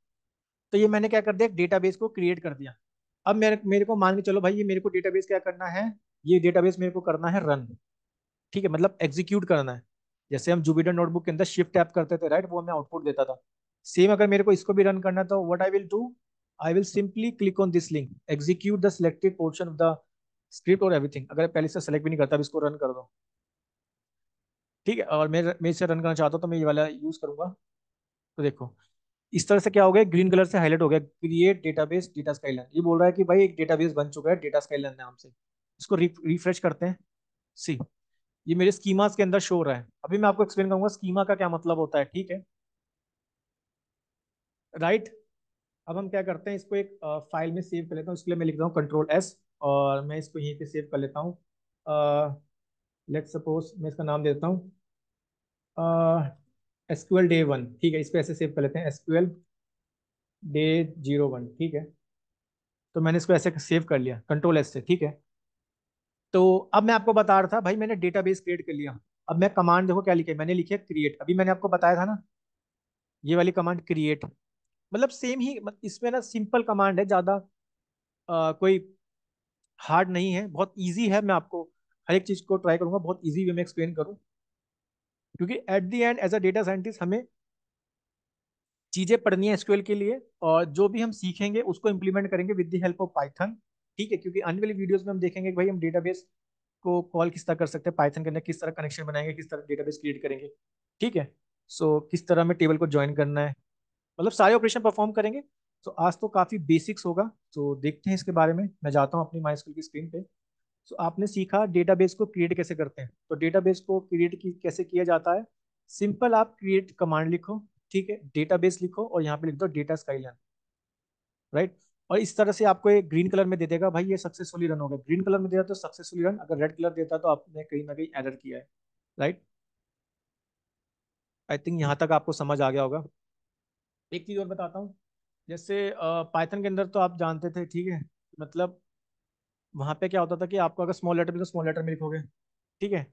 तो ये मैंने क्या कर दिया, डेटाबेस को क्रिएट कर दिया। अब मेरे मेरे को मान के चलो भाई, ये मेरे को डेटाबेस क्या करना है, ये डेटाबेस मेरे को करना है रन, ठीक है, मतलब एग्जीक्यूट करना है। जैसे हम जुपिटर नोटबुक के अंदर शिफ्ट टैप करते थे, राइट, वो हमें आउटपुट देता था। सेम अगर मेरे को इसको भी रन करना है तो what I will do, I will simply click on this link, execute the selected portion of the script और एवरीथिंग। अगर पहले से सेलेक्ट भी नहीं करता, अब इसको रन कर दो, ठीक है, और मैं इसे रन करना चाहता हूँ तो मैं ये वाला यूज करूंगा। तो देखो, इस तरह से क्या हो गया, ग्रीन कलर से हाईलाइट हो गया, क्रिएट डेटाबेस डेटा स्काईलाइन। ये बोल रहा है कि भाई एक डेटाबेस बन चुका है डेटा स्काईलाइन नाम से। इसको रिफ्रेश करते हैं। सी, ये मेरे स्कीमास के अंदर शो हो रहा है। अभी मैं आपको एक्सप्लेन करूंगा स्कीमा का क्या मतलब होता है, ठीक है, राइट। अब हम क्या करते हैं, इसको एक फाइल में सेव कर लेता हूँ, इसके लिए मैं लिख रहा हूँ कंट्रोल S, और मैं इसको यहीं पे सेव कर लेता हूँ। लेट सपोज मैं इसका नाम दे देता हूँ SQL day 1, ठीक है, इसको ऐसे सेव कर लेते हैं SQL day 01, ठीक है। तो मैंने इसको ऐसे सेव कर लिया कंट्रोल S से, ठीक है। तो अब मैं आपको बता रहा था भाई, मैंने डेटाबेस क्रिएट कर लिया। अब मैं कमांड देखो क्या लिखी है, मैंने लिखी है क्रिएट, अभी मैंने आपको बताया था ना, ये वाली कमांड क्रिएट, मतलब सेम ही, इसमें ना सिंपल कमांड है, ज्यादा कोई हार्ड नहीं है, बहुत इजी है। मैं आपको हर एक चीज को ट्राई करूंगा बहुत इजी वे में एक्सप्लेन करूं, क्योंकि at the end as a data scientist हमें चीजें पढ़नी है एसक्यूएल के लिए, और जो भी हम सीखेंगे उसको इम्प्लीमेंट करेंगे with the help of Python, ठीक है। क्योंकि आने वाली वीडियोस में हम देखेंगे कि भाई हम डेटाबेस को कॉल किस तरह कर सकते हैं पाइथन के अंदर, किस तरह कनेक्शन बनाएंगे, किस तरह डेटाबेस क्रिएट करेंगे, ठीक है। सो किस तरह में टेबल को ज्वाइन करना है, मतलब सारे ऑपरेशन परफॉर्म करेंगे। तो आज तो काफी बेसिक्स होगा, तो देखते हैं इसके बारे में। मैं जाता हूँ अपनी माई स्कूल की स्क्रीन पे। तो आपने सीखा डेटाबेस को क्रिएट कैसे करते हैं, तो डेटाबेस को क्रिएट कैसे किया जाता है। सिंपल, आप क्रिएट कमांड लिखो, ठीक है, डेटाबेस लिखो और यहाँ पे लिख दो डेटा स्काईलाइन, राइट। और इस तरह से आपको एक ग्रीन कलर में दे देगा भाई ये सक्सेसफुली रन हो गया, ग्रीन कलर में देता तो सक्सेसफुली रन, अगर रेड कलर देता तो आपने कहीं ना कहीं एरर किया है, राइट। आई थिंक यहाँ तक आपको समझ आ गया होगा। एक चीज और बताता हूँ, जैसे पाइथन के अंदर तो आप जानते थे, ठीक है, मतलब वहां पे क्या होता था कि आपको अगर स्मॉल लेटर में तो स्मॉल लेटर में लिखोगे, ठीक है,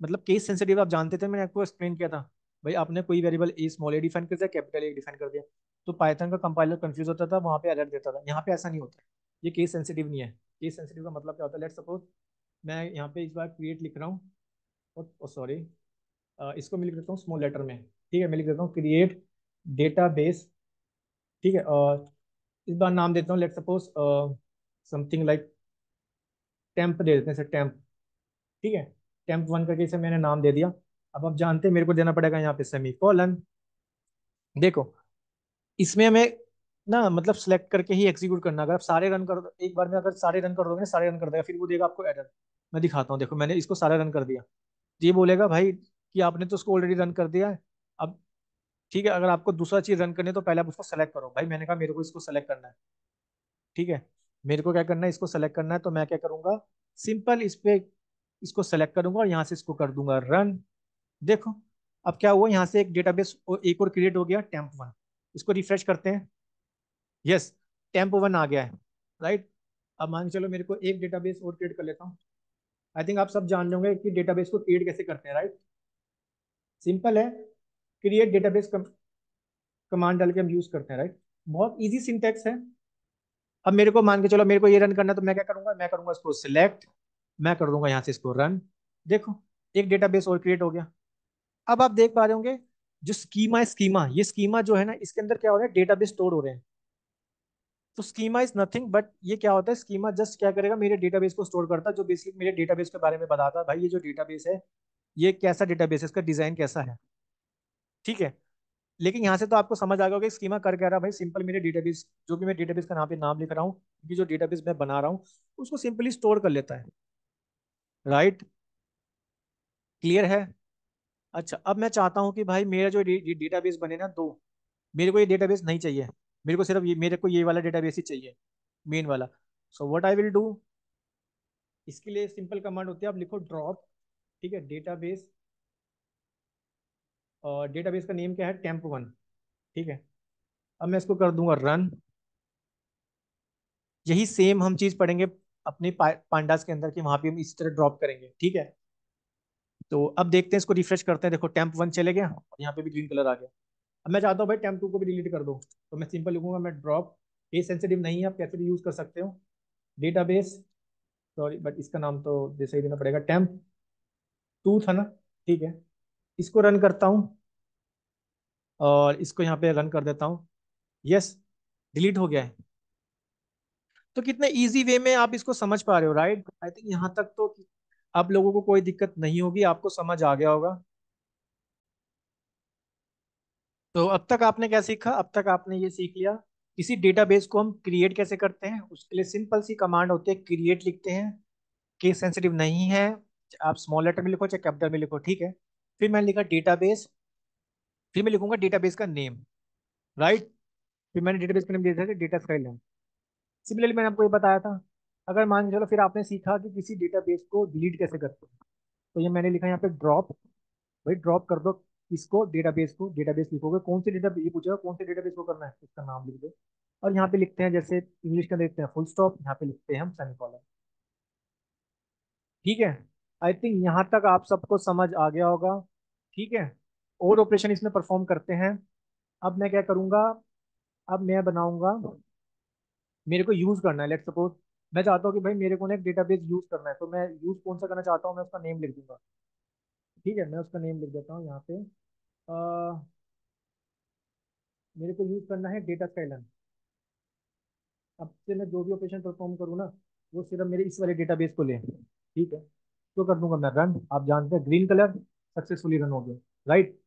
मतलब केस सेंसिटिव आप जानते थे, मैंने आपको एक्सप्लेन किया था। भाई आपने कोई वेरिएबल ए स्मॉल ए डिफाइन कर दिया, कैपिटल ए डिफाइन कर दिया, तो पाइथन का कंपाइलर कंफ्यूज होता था, वहां पे एरर देता था। यहाँ पे ऐसा नहीं होता, ये केस सेंसिटिव नहीं है। केस सेंसिटिव का मतलब क्या होता है, लेट सपोज मैं यहाँ पे इस बार क्रिएट लिख रहा हूँ, और सॉरी, इसको मैं लिख देता हूँ स्मॉल लेटर में। ठीक है, मैं लिख देता हूँ क्रिएट डेटाबेस। ठीक है, और इस बार नाम देता हूँ let suppose something like temp दे देते हैं, सर टेम्प। ठीक है, टेम्प वन करके इसे मैंने नाम दे दिया। अब आप जानते हैं मेरे को देना पड़ेगा यहाँ पे सेमी कॉलन। देखो, इसमें हमें ना मतलब सेलेक्ट करके ही एग्जीक्यूट करना। अगर आप सारे रन कर दो एक बार में, अगर सारे रन कर दोगे ना, सारे रन कर देगा, फिर वो देगा आपको एरर। मैं दिखाता हूँ, देखो मैंने इसको सारा रन कर दिया, ये बोलेगा भाई कि आपने तो उसको ऑलरेडी रन कर दिया है। अब ठीक है, अगर आपको दूसरा चीज रन करनी है तो पहले आप उसको सेलेक्ट करो। भाई मैंने कहा मेरे को इसको सेलेक्ट करना है। ठीक है, मेरे को क्या करना है, इसको सेलेक्ट करना है, तो मैं क्या करूंगा, सिंपल इस पे इसको सेलेक्ट करूंगा और यहाँ से इसको कर दूंगा रन। देखो, अब क्या हुआ, यहाँ से एक डेटाबेस एक और क्रिएट हो गया, टेम्प वन। इसको रिफ्रेश करते हैं। यस, टेम्प वन आ गया है। राइट, अब मान के चलो मेरे को एक डेटाबेस और क्रिएट कर लेता हूँ। आई थिंक आप सब जान होंगे कि डेटाबेस को क्रिएट कैसे करते हैं, राइट। सिंपल है, क्रिएट डेटाबेस कमांड डाल के हम यूज करते हैं, राइट। बहुत इजी सिंटेक्स है। अब मेरे को मान के चलो मेरे को ये रन करना है, तो मैं क्या करूंगा, मैं करूंगा इसको सिलेक्ट, मैं कर दूंगा यहाँ से इसको रन। देखो, एक डेटाबेस और क्रिएट हो गया। अब आप देख पा रहे होंगे, जो स्कीमा है, स्कीमा, ये स्कीमा जो है ना, इसके अंदर क्या हो रहा है, डेटाबेस स्टोर हो रहे हैं। तो स्कीमा इज नथिंग बट, ये क्या होता है, स्कीमा जस्ट क्या करेगा, मेरे डेटाबेस को स्टोर करता है, जो बेसिक मेरे डेटाबेस के बारे में बताता है। भाई ये जो डेटाबेस है, ये कैसा डेटाबेस है, इसका डिजाइन कैसा है। ठीक है, लेकिन यहाँ से तो आपको समझ आ गया होगा स्कीमा कर क्या रहा है। भाई सिंपल मेरे डेटाबेस, जो भी मैं डेटाबेस का नाम पे नाम लिख रहा हूँ, क्योंकि जो डेटाबेस मैं बना रहा हूँ उसको सिंपली स्टोर कर लेता है। राइट, क्लियर है। अच्छा, अब मैं चाहता हूँ कि भाई मेरा जो डेटाबेस बने ना दो, मेरे को ये डेटाबेस नहीं चाहिए, मेरे को सिर्फ ये, मेरे को ये वाला डेटाबेस ही चाहिए, मेन वाला। So what I will do, इसके लिए सिंपल कमांड होती है, आप लिखो ड्रॉप। ठीक है, डेटाबेस, और डेटाबेस का नेम क्या है, टेम्प वन। ठीक है, अब मैं इसको कर दूंगा रन। यही सेम हम चीज पढ़ेंगे अपने पांडास के अंदर, कि वहां पे हम इस तरह ड्रॉप करेंगे। ठीक है, तो अब देखते हैं, इसको रिफ्रेश करते हैं। देखो टेम्प वन चले गया और यहाँ पे भी ग्रीन कलर आ गया। अब मैं चाहता हूँ भाई टेम्प टू को भी डिलीट कर दो, तो मैं सिंपल लिखूंगा, मैं ड्रॉप, केस सेंसिटिव नहीं है, आप कैसे भी यूज कर सकते हो, डेटाबेस, सॉरी बट इसका नाम तो जैसे ही देना पड़ेगा, टेम्प टू था ना। ठीक है, इसको रन करता हूँ और इसको यहाँ पे रन कर देता हूँ। यस, डिलीट हो गया है। तो कितने इजी वे में आप इसको समझ पा रहे हो, राइट। आई थिंक यहाँ तक तो आप लोगों को कोई दिक्कत नहीं होगी, आपको समझ आ गया होगा। तो अब तक आपने क्या सीखा, अब तक आपने ये सीख लिया किसी डेटाबेस को हम क्रिएट कैसे करते हैं। उसके लिए सिंपल सी कमांड होती है, क्रिएट लिखते हैं, केस सेंसिटिव नहीं है, आप स्मॉल लेटर में लिखो चाहे कैपिटल में लिखो। ठीक है, फिर मैंने लिखा डेटाबेस, फिर मैं लिखूंगा डेटाबेस का नेम, राइट। फिर मैंने डेटाबेस का नेम दे दिया था डेटा स्काईलाइन। सिमिलरली मैंने आपको ये बताया था। अगर मान के चलो फिर आपने सीखा कि किसी डेटाबेस को डिलीट कैसे करते हैं, तो ये मैंने लिखा यहाँ पे ड्रॉप। भाई ड्रॉप कर दो इसको, डेटाबेस को, डेटाबेस लिखोगे कौन से डेटा, ये पूछेगा कौन से डेटाबेस को करना है, उसका नाम लिख दो। और यहाँ पे लिखते हैं, जैसे इंग्लिश का लिखते हैं फुल स्टॉप, यहाँ पे लिखते हैं हम सेमीकोलन। ठीक है, आई थिंक यहाँ तक आप सबको समझ आ गया होगा। ठीक है, और ऑपरेशन इसमें परफॉर्म करते हैं। अब मैं क्या करूंगा, अब मैं बनाऊंगा, मेरे को यूज करना है, लेट सपोज मैं चाहता हूँ कि भाई मेरे को ना एक डेटाबेस यूज करना है, तो मैं यूज कौन सा करना चाहता हूँ, मैं उसका नेम लिख दूंगा। ठीक है, मैं उसका नेम लिख देता हूँ यहाँ पे। मेरे को यूज करना है डेटा स्काईलाइन। अब से मैं जो भी ऑपरेशन परफॉर्म करूँ ना, वो सिर्फ मेरे इस वाले डेटाबेस को ले। ठीक है, तो कर दूंगा मैं रन। आप जानते हैं ग्रीन कलर, सक्सेसफुली रन हो गया। राइट,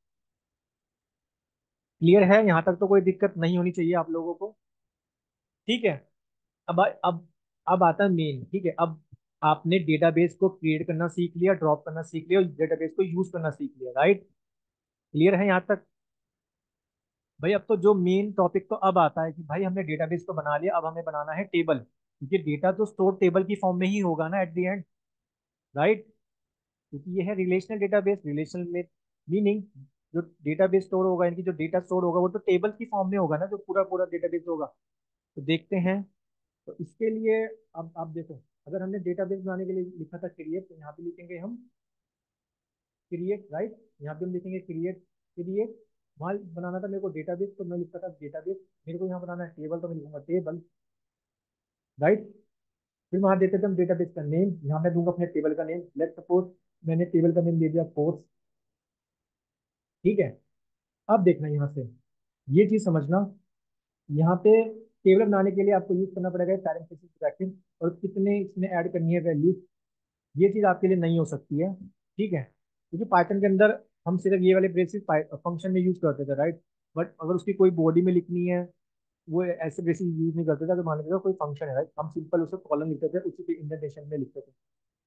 क्लियर है, यहाँ तक तो कोई दिक्कत नहीं होनी चाहिए आप लोगों को। ठीक है, अब आता है मेन। ठीक है, अब आपने डेटाबेस को क्रिएट करना सीख लिया, ड्रॉप करना सीख लिया, और डेटाबेस को यूज करना सीख लिया। राइट, क्लियर है यहाँ तक। भाई अब तो जो मेन टॉपिक तो अब आता है कि भाई हमने डेटाबेस तो बना लिया, अब हमें बनाना है टेबल, क्योंकि डेटा तो स्टोर टेबल की फॉर्म में ही होगा ना एट द एंड। राइट, क्योंकि ये है रिलेशनल डेटाबेस। रिलेशनल में मीनिंग, जो डेटाबेस स्टोर होगा, यानी कि जो डेटा स्टोर होगा वो तो टेबल की फॉर्म में होगा ना, जो पूरा पूरा डेटाबेस होगा। तो देखते हैं, तो इसके लिए अब आप देखो, अगर हमने डेटाबेस बनाने के लिए लिखा था क्रिएट, तो यहाँ पे लिखेंगे हम क्रिएट, राइट। यहाँ पे हम लिखेंगे क्रिएट। क्रिएट, वहाँ बनाना था मेरे को डेटाबेस, तो मैं लिखता था डेटाबेस। मेरे को यहाँ बनाना है टेबल, तो मैं लिखूंगा टेबल, राइट। फिर वहाँ देते थे हम डेटाबेस का नेम, यहाँ मैं दूंगा अपने टेबल का नेम। लेट सपोज मैंने टेबल का नेम दे दिया कोर्स, ठीक है। अब देखना यहाँ से, ये चीज समझना, यहाँ पे टेबल बनाने के लिए आपको यूज करना पड़ेगा पैरेंथेसिस ब्रैकेट, और कितने इसमें ऐड करनी है वैल्यू, ये चीज आपके लिए नहीं हो सकती है, ठीक है। क्योंकि पाइथन के अंदर हम सिर्फ ये वाले ब्रेसिस फंक्शन में यूज करते थे, राइट। बट अगर उसकी कोई बॉडी में लिखनी है, वो ऐसे ब्रेसिस यूज नहीं करते थे। अगर मान लीजिए कोई फंक्शन है, राइट, हम सिंपल उसे कॉलम लिखते थे, उसी के इंडेंटेशन में लिखते थे।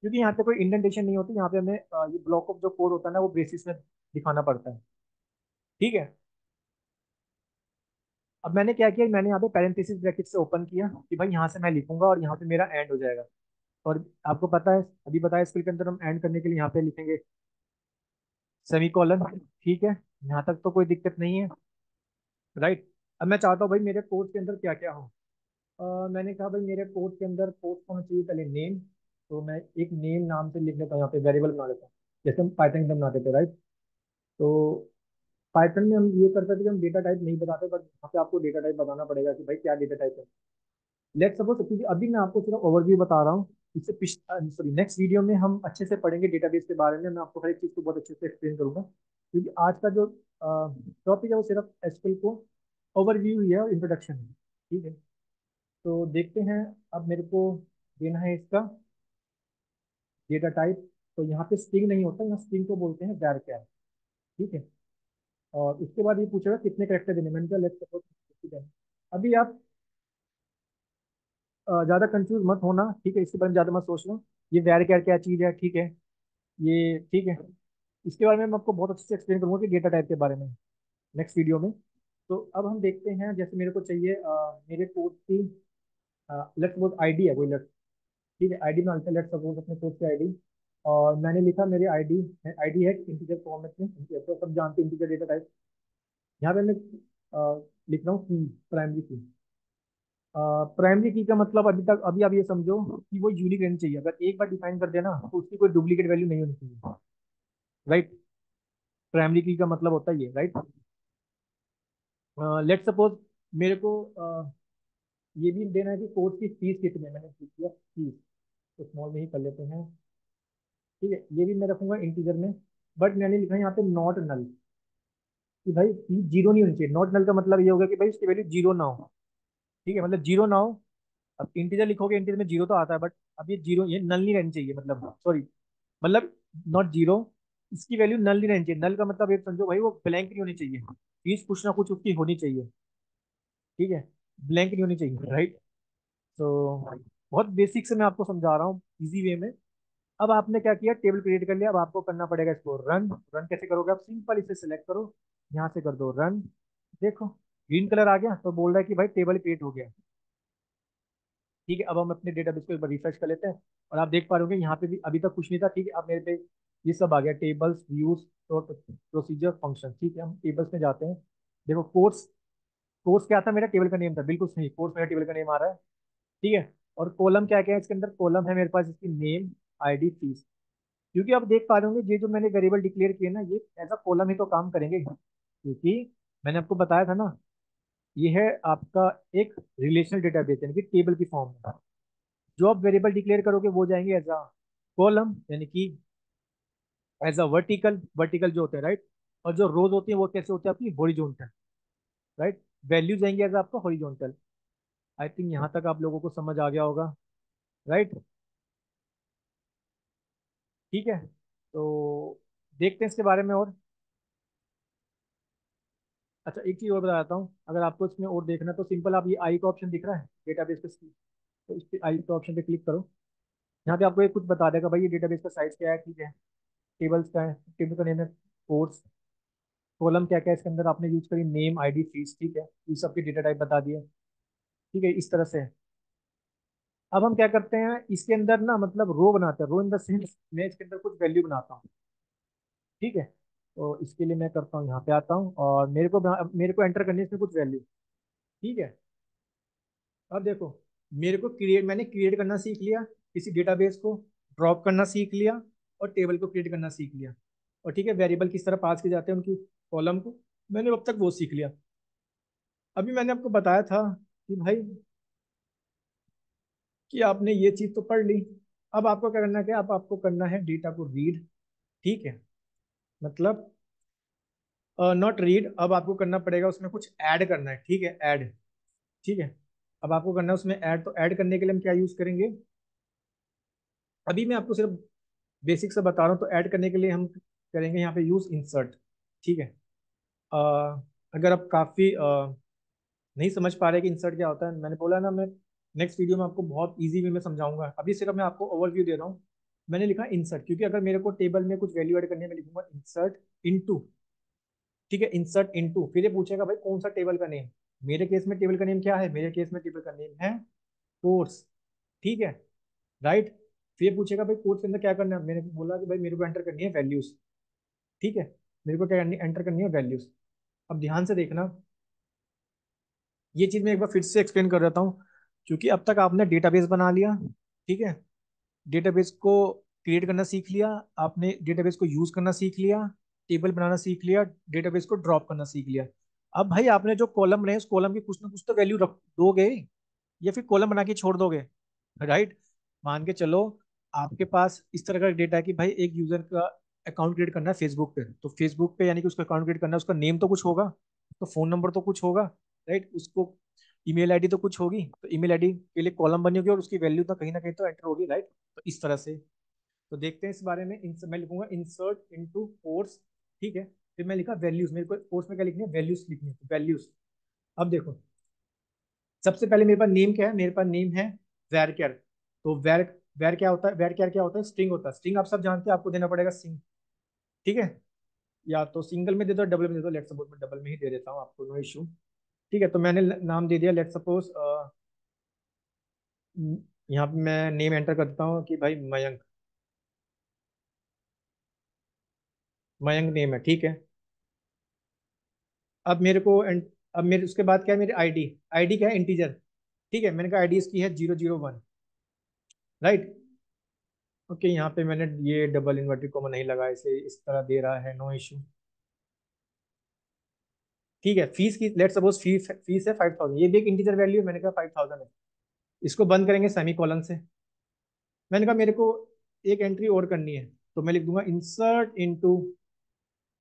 क्योंकि यहाँ पे कोई इंडेंटेशन नहीं होती, यहाँ पे हमें ये ब्लॉक ऑफ जो कोड होता है ना, वो ब्रेसिस में दिखाना पड़ता है, ठीक है। अब मैंने क्या किया, मैंने यहाँ पे पैरेंथेसिस ब्रैकेट से ओपन किया कि भाई यहाँ से मैं लिखूंगा और यहाँ पे मेरा एंड हो जाएगा। और आपको पता है, अभी बताया स्किल के अंदर हम एंड करने के लिए यहाँ पे लिखेंगे सेमी कॉलन, ठीक है। यहाँ तक तो कोई दिक्कत नहीं है, राइट। अब मैं चाहता हूँ भाई मेरे कोड के अंदर क्या क्या हो। मैंने कहा भाई मेरे कोड के अंदर कोड होना चाहिए पहले नेम, तो मैं एक नेम नाम से लिख लेता हूँ, यहाँ पे वेरिएबल बना लेता हूँ, जैसे हम पाइथन में बनाते थे, राइट। तो पाइथन में हम ये करते थे कि हम डेटा टाइप नहीं बताते, बट यहाँ पे आपको डेटा टाइप बताना पड़ेगा कि भाई क्या डेटा टाइप है। लेट्स सपोज, क्योंकि अभी मैं आपको सिर्फ ओवरव्यू बता रहा हूँ, इससे सॉरी नेक्स्ट वीडियो में हम अच्छे से पढ़ेंगे डेटाबेस के बारे में, मैं आपको हर एक चीज़ को बहुत अच्छे से एक्सप्लेन करूंगा। क्योंकि आज का जो टॉपिक है वो सिर्फ एसक्यूएल को ओवरव्यू ही है और इंट्रोडक्शन है, ठीक है। तो देखते हैं, अब मेरे को देना है इसका डेटा टाइप। तो यहाँ पे स्ट्रिंग नहीं होता, यहाँ स्ट्रिंग को बोलते हैं var char, ठीक है। और उसके बाद ये पूछेगा कितने करेक्टर देने, मैंने कहा लेट्स सपोज। अभी आप ज्यादा कंफ्यूज मत होना, ठीक है, इसके बारे में ज्यादा मत सोचना। ये var char क्या चीज है, ठीक है, ये ठीक है। इसके बारे में मैं आपको बहुत अच्छे से एक्सप्लेन करूंगा कि डेटा टाइप के बारे में नेक्स्ट वीडियो में। तो अब हम देखते हैं, जैसे मेरे को चाहिए मेरे कोड की लेट्स सपोज आईडी है कोई, लेट्स, ठीक है, आईडी में लेट्स सपोज अपने कोड की आईडी। और मैंने लिखा मेरी आईडी, आईडी है इंटीजर फॉर्मेट में, तो सब जानते हैं इंटीजर डेटा टाइप। यहाँ पे मैं लिख रहा हूँ की, प्राइमरी की। प्राइमरी की का मतलब अभी तक, अभी आप ये समझो कि वो यूनिक रहनी चाहिए। अगर एक बार डिफाइन कर देना तो उसकी कोई डुप्लीकेट वैल्यू नहीं होनी चाहिए, राइट। प्राइमरी की का मतलब होता है ये, राइट। लेट सपोज मेरे को ये भी देना है कि कोर्स की फीस कितनी है, मैंने पूछ लिया फीस, तो स्मॉल में ही कर लेते हैं, ठीक है। ये भी मैं रखूंगा इंटीजर में, बट मैंने लिखा है यहाँ पे नॉट नल, कि भाई फीस जीरो नहीं होनी चाहिए। नॉट नल का मतलब ये होगा कि भाई उसकी वैल्यू जीरो ना हो, ठीक है, मतलब जीरो ना हो। अब इंटीजर लिखोगे, इंटीजर में जीरो तो आता है, बट अब ये जीरो, ये नल नहीं रहनी चाहिए, मतलब सॉरी, मतलब नॉट जीरो, इसकी वैल्यू नल नहीं रहनी चाहिए। नल का मतलब ये समझो भाई वो ब्लैंक नहीं होनी चाहिए, फीस कुछ ना कुछ उसकी होनी चाहिए, ठीक है, ब्लैंक नहीं होनी चाहिए, राइट। तो बहुत बेसिक से मैं आपको समझा रहा हूँ इजी वे में। अब आपने क्या किया, टेबल क्रिएट कर लिया, अब आपको करना पड़ेगा इसको रन। रन कैसे करोगे, आप सिंपल इसे सेलेक्ट करो, यहाँ से कर दो रन। देखो ग्रीन कलर आ गया, तो बोल रहा है कि भाई टेबल क्रिएट हो गया, ठीक है। अब हम अपने डेटाबेस को एक बार रिफ्रेश कर लेते हैं, और आप देख पा रहे होंगे यहाँ पे भी अभी तक कुछ नहीं था, ठीक है। अब मेरे पे ये सब आ गया, टेबल्स, व्यूज, प्रोसीजर, फंक्शन, ठीक है। हम टेबल्स में जाते हैं, देखो कोर्स, कोर्स क्या था, मेरा टेबल का नेम था, बिल्कुल सही, कोर्स मेरा टेबल का नेम आ रहा है, ठीक है। और कॉलम क्या क्या है इसके अंदर, कॉलम है मेरे पास इसकी नेम, आईडी, फीस। क्योंकि आप देख पा रहे होंगे ये जो मैंने वेरिएबल डिक्लेयर किए ना, ये एज अ कॉलम ही तो काम करेंगे, क्योंकि मैंने आपको बताया था ना, ये है आपका एक रिलेशनल डेटाबेस, यानी कि टेबल की फॉर्म में। जो आप वेरिएबल डिक्लेयर करोगे वो जाएंगे एज अ कॉलम, यानी कि एज अ वर्टिकल, वर्टिकल जो होते हैं, राइट। और जो रोज होती है वो कैसे होते हैं आपकी, हॉरिजॉन्टल, राइट। वैल्यू जाएंगे एज आपका हॉरिजॉन्टल। आई थिंक यहाँ तक आप लोगों को समझ आ गया होगा, राइट, ठीक है। तो देखते हैं इसके बारे में और। अच्छा एक चीज और बताता हूँ, अगर आपको इसमें और देखना है, तो सिंपल आप ये आई का ऑप्शन दिख रहा है डेटाबेस पे, तो इस पे आई का ऑप्शन पे क्लिक करो। यहाँ पे आपको ये कुछ बता देगा भाई ये डेटाबेस का साइज क्या है, ठीक है। टेबल्स का है, टेबल का नेम है कोर्स, कॉलम क्या क्या है इसके अंदर आपने यूज करी, नेम, आईडी, फीस, ठीक है, ये सबके डेटा टाइप बता दिए, ठीक है, इस तरह से। अब हम क्या करते हैं इसके अंदर ना, मतलब रो बनाते हैं, रो इन द सेंस मैं इसके अंदर कुछ वैल्यू बनाता हूँ, ठीक है। तो इसके लिए मैं करता हूँ, यहाँ पे आता हूँ और मेरे को एंटर करनी है इसमें कुछ वैल्यू, ठीक है। अब देखो मेरे को क्रिएट, मैंने क्रिएट करना सीख लिया किसी डेटाबेस को, ड्रॉप करना सीख लिया, और टेबल को क्रिएट करना सीख लिया। और ठीक है, वेरिएबल किस तरह पास किए जाते हैं उनकी कॉलम को, मैंने अब तक वो सीख लिया। अभी मैंने आपको बताया था कि भाई कि आपने ये चीज तो पढ़ ली। अब आपको क्या करना है, क्या अब आपको करना है डेटा को रीड। ठीक है, मतलब नॉट रीड, अब आपको करना पड़ेगा उसमें कुछ ऐड करना है। ठीक है, ऐड। ठीक है, अब आपको करना है उसमें ऐड। तो ऐड करने के लिए हम क्या यूज करेंगे, अभी मैं आपको सिर्फ बेसिक से बता रहा हूँ। तो ऐड करने के लिए हम करेंगे यहाँ पे यूज इंसर्ट। ठीक है, अ, अगर आप काफी नहीं समझ पा रहे कि इंसर्ट क्या होता है, मैंने बोला ना, मैं नेक्स्ट वीडियो में आपको बहुत इजी वे में समझाऊंगा। अभी सिर्फ मैं आपको ओवरव्यू दे रहा हूँ। मैंने लिखा इंसर्ट क्योंकि अगर मेरे को टेबल में कुछ वैल्यू ऐड करनी है, मैं लिखूंगा इंसर्ट इनटू। ठीक है, इंसर्ट इनटू, फिर ये पूछेगा भाई कौन सा टेबल का नेम। मेरे केस में टेबल का नेम क्या है, मेरे केस में टेबल का नेम है कोर्स। ठीक है, राइट। फिर ये पूछेगा भाई कोर्स के अंदर क्या करना है, मैंने बोला कि भाई मेरे को एंटर करनी है वैल्यूज। ठीक है, मेरे को क्या करनी, एंटर करनी है वैल्यूज। अब ध्यान से देखना, ये चीज मैं एक बार फिर से एक्सप्लेन कर देता हूँ, क्योंकि अब तक आपने डेटाबेस बना लिया। ठीक है, डेटाबेस को क्रिएट करना सीख लिया, आपने डेटाबेस को यूज करना सीख लिया, टेबल बनाना सीख लिया, डेटाबेस को ड्रॉप करना सीख लिया। अब भाई आपने जो कॉलम रहे उस कॉलम की कुछ ना कुछ तो वैल्यू रख दोगे, या फिर कॉलम बना के छोड़ दोगे, राइट। मान के चलो आपके पास इस तरह का डेटा है कि भाई एक यूजर का अकाउंट क्रिएट करना है फेसबुक पे, तो फेसबुक पे यानी कि उसका अकाउंट क्रिएट करना है, उसका नेम तो कुछ होगा, तो फोन नंबर तो कुछ होगा, राइट। उसको ईमेल आईडी तो कुछ होगी, तो ईमेल आईडी के लिए कॉलम बनी होगी और उसकी वैल्यू तो कहीं ना कहीं तो एंटर होगी, राइट। तो इस तरह से तो देखते हैं इस बारे में। मैं लिखूंगा इंसर्ट इनटू कोर्स। ठीक है, फिर मैं लिखा वैल्यूज, मेरे को कोर्स में क्या लिखनी है, वैल्यूज लिखनी है, वैल्यूज। अब देखो, सबसे पहले मेरे पास नेम क्या है, मेरे पास नेम है वैरकर। तो वैर क्या होता है, वैरकर क्या होता है, स्ट्रिंग होता है। स्ट्रिंग आप सब जानते हैं, आपको देना पड़ेगा स्ट्रिंग। ठीक है, या तो सिंगल में दे दो, डबल में दे दो। लेट सपोज मैं डबल में ही दे देता हूँ आपको, नो इशू। ठीक है, तो मैंने नाम दे दिया, लेट सपोज यहाँ पे मैं नेम एंटर करता हूँ कि भाई मयंक। मयंक नेम है, ठीक है। अब मेरे को अब मेरे उसके बाद क्या है, मेरी आईडी। आईडी क्या है, इंटीजर। ठीक है, मैंने कहा आईडी इसकी है 001, राइट। ओके, यहाँ पे मैंने ये डबल इन्वर्टेड कॉमा नहीं लगा, इसे इस तरह दे रहा है, नो इशू। ठीक है, फीस की लेट सपोज फीस फीस है 5000, ये भी एक इंटीजर वैल्यू है, मैंने कहा 5000 है। इसको बंद करेंगे सेमी कॉलन से। मैंने कहा मेरे को एक एंट्री और करनी है, तो मैं लिख दूंगा इंसर्ट इनटू,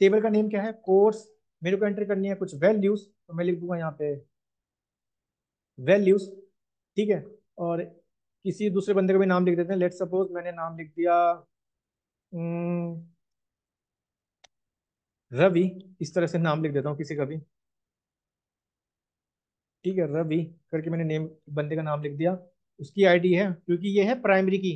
टेबल का नेम क्या है, कोर्स। मेरे को एंटर करनी है कुछ वैल्यूज, तो मैं लिख दूंगा यहाँ पे वैल्यूज। ठीक है, और किसी दूसरे बंदे का भी नाम लिख देते हैं। लेट सपोज मैंने नाम लिख दिया हम्म, रवि। इस तरह से नाम लिख देता हूँ किसी का भी। ठीक है, रवि करके मैंने नेम, बंदे का नाम लिख दिया। उसकी आईडी है, क्योंकि ये है प्राइमरी की।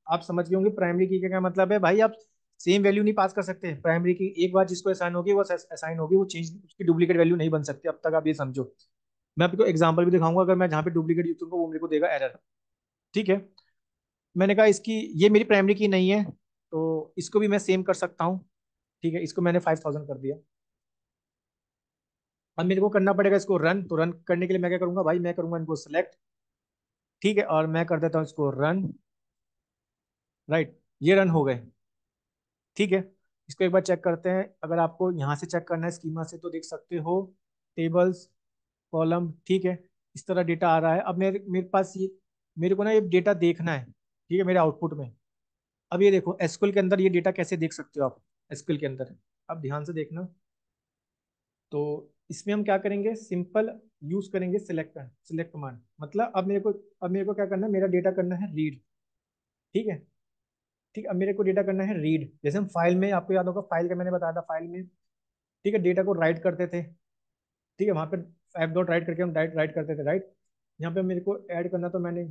आप समझ गए होंगे प्राइमरी की का क्या मतलब है। भाई आप सेम वैल्यू नहीं पास कर सकते। प्राइमरी की एक बार जिसको असाइन होगी वो असाइन होगी, वो चेंज, उसकी डुप्लीकेट वैल्यू नहीं बन सकती। अब तक आप ये समझो। मैं आपको एग्जांपल भी दिखाऊंगा, अगर मैं जहाँ पे डुप्लीकेट यूज करूंगा वो मेरे को देगा एरर। ठीक है, मैंने कहा इसकी, ये मेरी प्राइमरी की नहीं है, तो इसको भी मैं सेम कर सकता हूँ। ठीक है, इसको मैंने 5000 कर दिया। अब मेरे को करना पड़ेगा इसको रन। तो रन करने के लिए मैं क्या करूंगा भाई, मैं करूंगा इनको सेलेक्ट। ठीक है, और मैं कर देता हूँ इसको रन, राइट। ये रन हो गए। ठीक है, इसको एक बार चेक करते हैं। अगर आपको यहाँ से चेक करना है स्कीमा से, तो देख सकते हो टेबल्स, कॉलम। ठीक है, इस तरह डेटा आ रहा है। अब मेरे मेरे पास ये, मेरे को ना ये डेटा देखना है। ठीक है, मेरे आउटपुट में। अब ये देखो एसक्यूएल के अंदर ये डेटा कैसे देख सकते हो आप, एसक्यूएल के अंदर। अब ध्यान से देखना, तो इसमें हम क्या करेंगे, सिंपल यूज करेंगे सिलेक्ट। सिलेक्ट कमांड, मतलब अब मेरे को क्या करना है, मेरा डेटा करना है रीड। ठीक है, ठीक। अब मेरे को डेटा करना है रीड। जैसे हम फाइल में, आपको याद होगा फाइल का मैंने बताया था, फाइल में ठीक है डेटा को राइट करते थे। ठीक है, वहां पे एफ डॉट राइट करके हम राइट राइट करते थे, राइट। यहाँ पे मेरे को ऐड करना, तो मैंने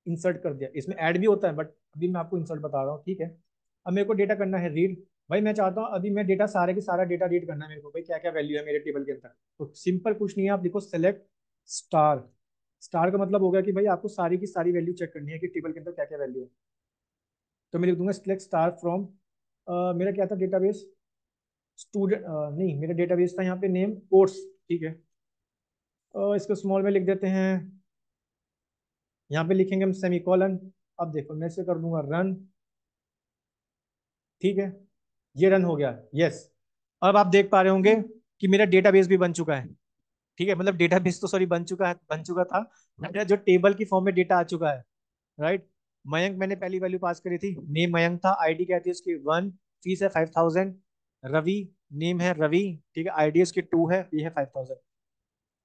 इंसर्ट कर दिया। इसमें ऐड भी होता है, बट अभी मैं आपको इंसर्ट बता रहा हूँ। ठीक है, अब मेरे को डेटा करना है रीड। भाई मैं चाहता हूँ अभी मैं डेटा सारे के सारा डेटा रीड करना है मेरे को, भाई क्या क्या वैल्यू है मेरे टेबल के अंदर। तो सिंपल कुछ नहीं है, आप लिखो सेलेक्ट स्टार। स्टार का मतलब होगा कि भाई आपको सारी की सारी वैल्यू चेक करनी है कि टेबल के अंदर क्या क्या वैल्यू है। तो मैं लिख दूंगा सिलेक्ट स्टार फ्रॉम, मेरा क्या था डेटाबेस, स्टूडेंट नहीं, मेरा डेटाबेस था यहाँ पे नेम कोर्स। ठीक है, इसको स्मॉल में लिख देते हैं। यहाँ पे लिखेंगे हम सेमीकोलन। अब देखो मैं इसे कर दूंगा रन। ठीक है, ये रन हो गया, यस। अब आप देख पा रहे होंगे कि मेरा डेटाबेस भी बन चुका है। ठीक है, मतलब डेटाबेस तो सॉरी बन चुका था, मेरा जो टेबल की फॉर्म में डेटा आ चुका है, राइट। मयंक मैंने पहली वैल्यू पास करी थी, नेम मयंक था, आईडी क्या थी उसकी 1, फीस है 5000। रवि, नेम है रवि, ठीक है, आईडी उसकी 2 है, फी है 5000,